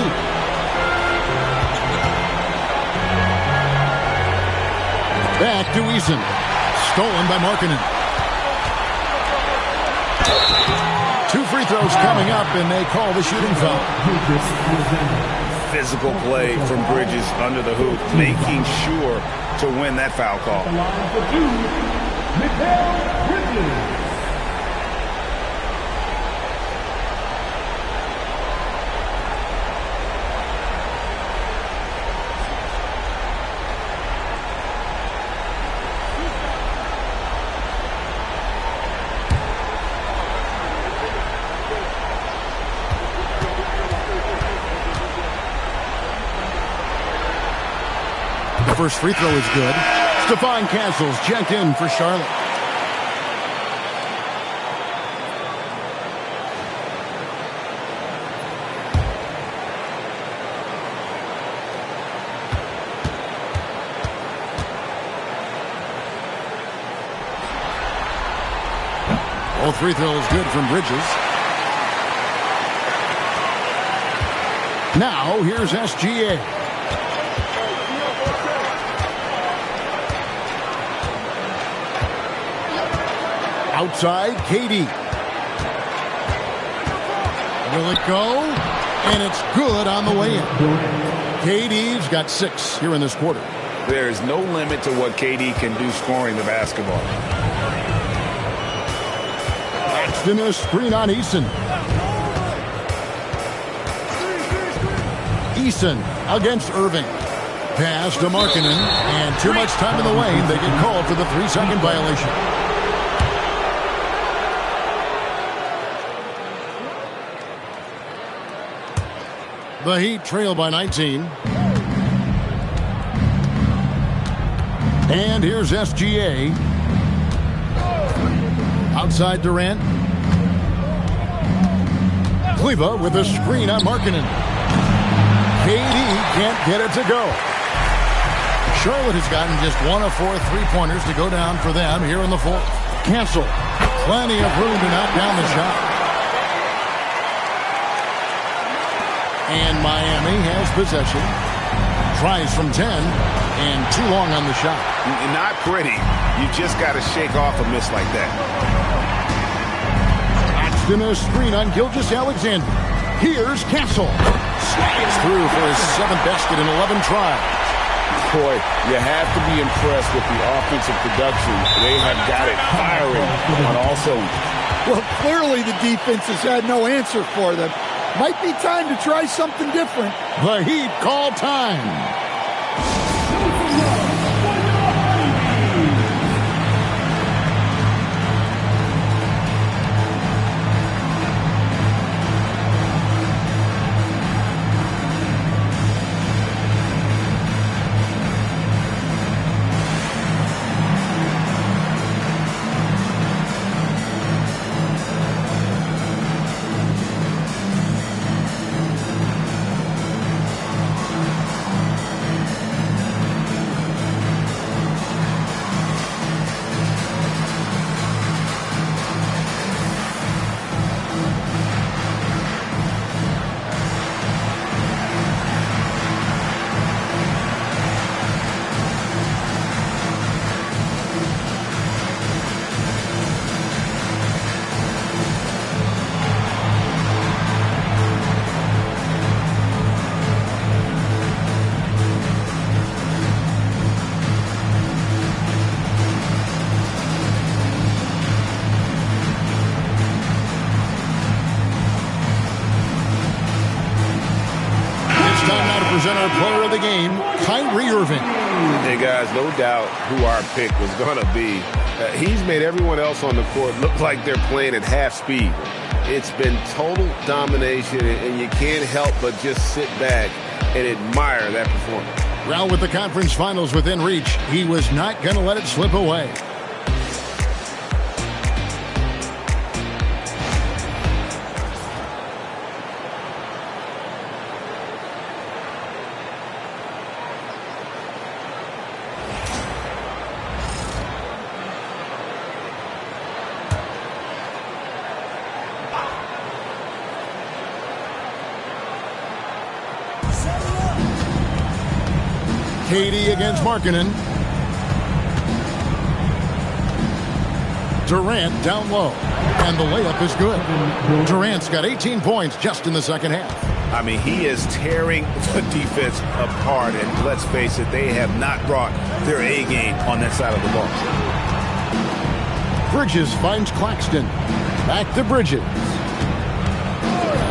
Back to Eason. Stolen by Markkanen. 2 free throws coming up, and they call the shooting foul. Physical play from Bridges under the hoop, making sure to win that foul call. First free throw is good. Stephon Castles checked in for Charlotte. All free throws good from Bridges. Now here's SGA. Outside, KD. Will it go? And it's good on the way in. KD's got 6 here in this quarter. There's no limit to what KD can do scoring the basketball. Paxton a screen on Eason. Eason against Irving. Pass to Markkanen. And too much time in the lane. They get called for the 3-second violation. The Heat trail by 19. And here's SGA. Outside Durant. Cleva with a screen on Markkanen. KD can't get it to go. Charlotte has gotten just 1 of 4 3-pointers to go down for them here in the fourth. Cancel. Plenty of room to knock down the shot. And Miami has possession. Tries from 10, and too long on the shot. Not pretty. You just got to shake off a miss like that. Paxton a screen on Gilgeous-Alexander. Here's Castle. Slides through for his 7th basket in 11 tries. Boy, you have to be impressed with the offensive production. They have got it firing on all cylinders. Well, clearly the defense has had no answer for them. Might be time to try something different. The Heat call time. Present our player of the game, Kyrie Irving. Hey, guys, no doubt who our pick was going to be. He's made everyone else on the court look like they're playing at half speed. It's been total domination, and you can't help but just sit back and admire that performance. Well, with the conference finals within reach, he was not going to let it slip away. KD against Markkanen. Durant down low. And the layup is good. Durant's got 18 points just in the second half. I mean, he is tearing the defense apart. And let's face it, they have not brought their A game on that side of the ball. Bridges finds Claxton. Back to Bridges.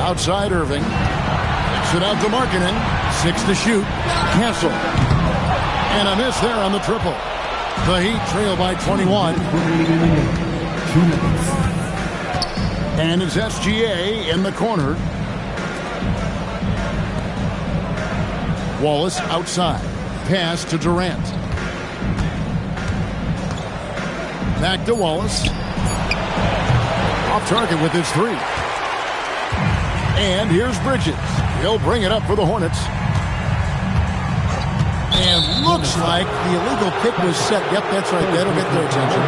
Outside Irving. Kicks it out to Markkanen. 6 to shoot. Castle. And a miss there on the triple. The Heat trail by 21. And it's SGA in the corner. Wallace outside. Pass to Durant. Back to Wallace. Off target with his three. And here's Bridges. He'll bring it up for the Hornets. And looks like the illegal pick was set. Yep, that's right. That'll get their attention.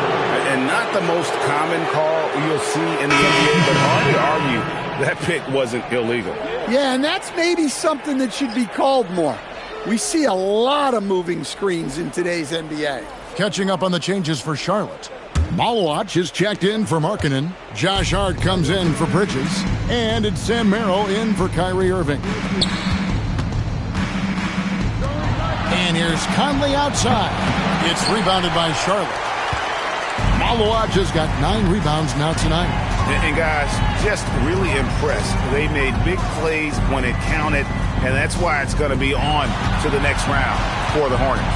And not the most common call you'll see in the NBA, but hard to argue that pick wasn't illegal. Yeah, and that's maybe something that should be called more. We see a lot of moving screens in today's NBA. Catching up on the changes for Charlotte. Malawach is checked in for Markkanen. Josh Hart comes in for Bridges. And it's Sam Merrill in for Kyrie Irving. And here's Conley outside. It's rebounded by Charlotte. Malawach has got 9 rebounds now tonight. And guys, just really impressed. They made big plays when it counted, and that's why it's going to be on to the next round for the Hornets.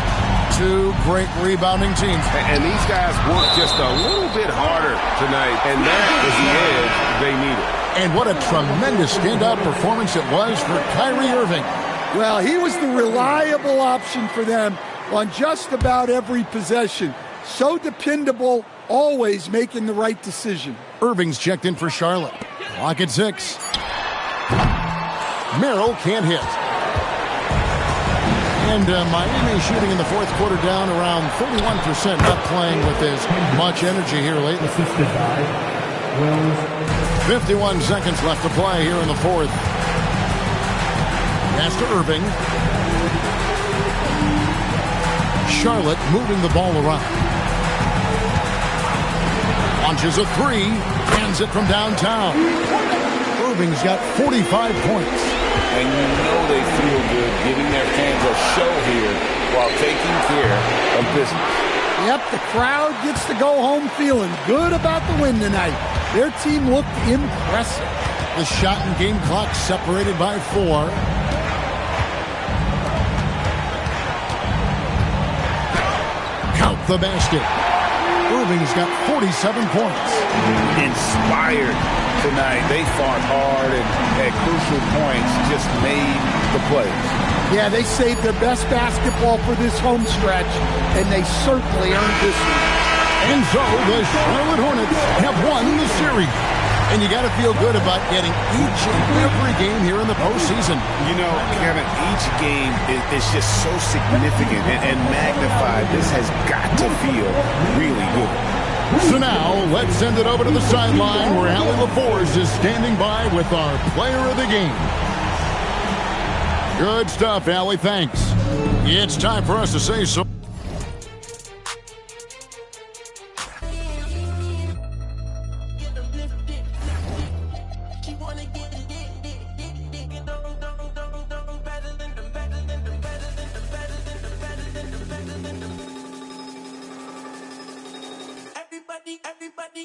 2 great rebounding teams. And these guys worked just a little bit harder tonight, and that was the edge they needed. And what a tremendous standout performance it was for Kyrie Irving. Well, he was the reliable option for them on just about every possession. So dependable, always making the right decision. Irving's checked in for Charlotte. Clock at 6. Merrill can't hit. And Miami shooting in the fourth quarter down around 31%, not playing with as much energy here lately. 51 seconds left to play here in the fourth. Pass to Irving. Charlotte moving the ball around. Launches a 3. Hands it from downtown. Irving's got 45 points. And you know they feel good giving their fans a show here while taking care of business. Yep, the crowd gets to go home feeling good about the win tonight. Their team looked impressive. The shot and game clock separated by 4. Count the basket. Irving's got 47 points. Inspired tonight. They fought hard and at crucial points just made the plays. Yeah, they saved their best basketball for this home stretch, and they certainly earned this one. And so the Charlotte Hornets have won the series. And you got to feel good about getting each and every game here in the postseason. You know, Kevin, each game is just so significant and magnified. This has got to feel really good. So now, let's send it over to the sideline where Allie LaForce is standing by with our player of the game. Good stuff, Allie. Thanks. It's time for us to say so. Everybody.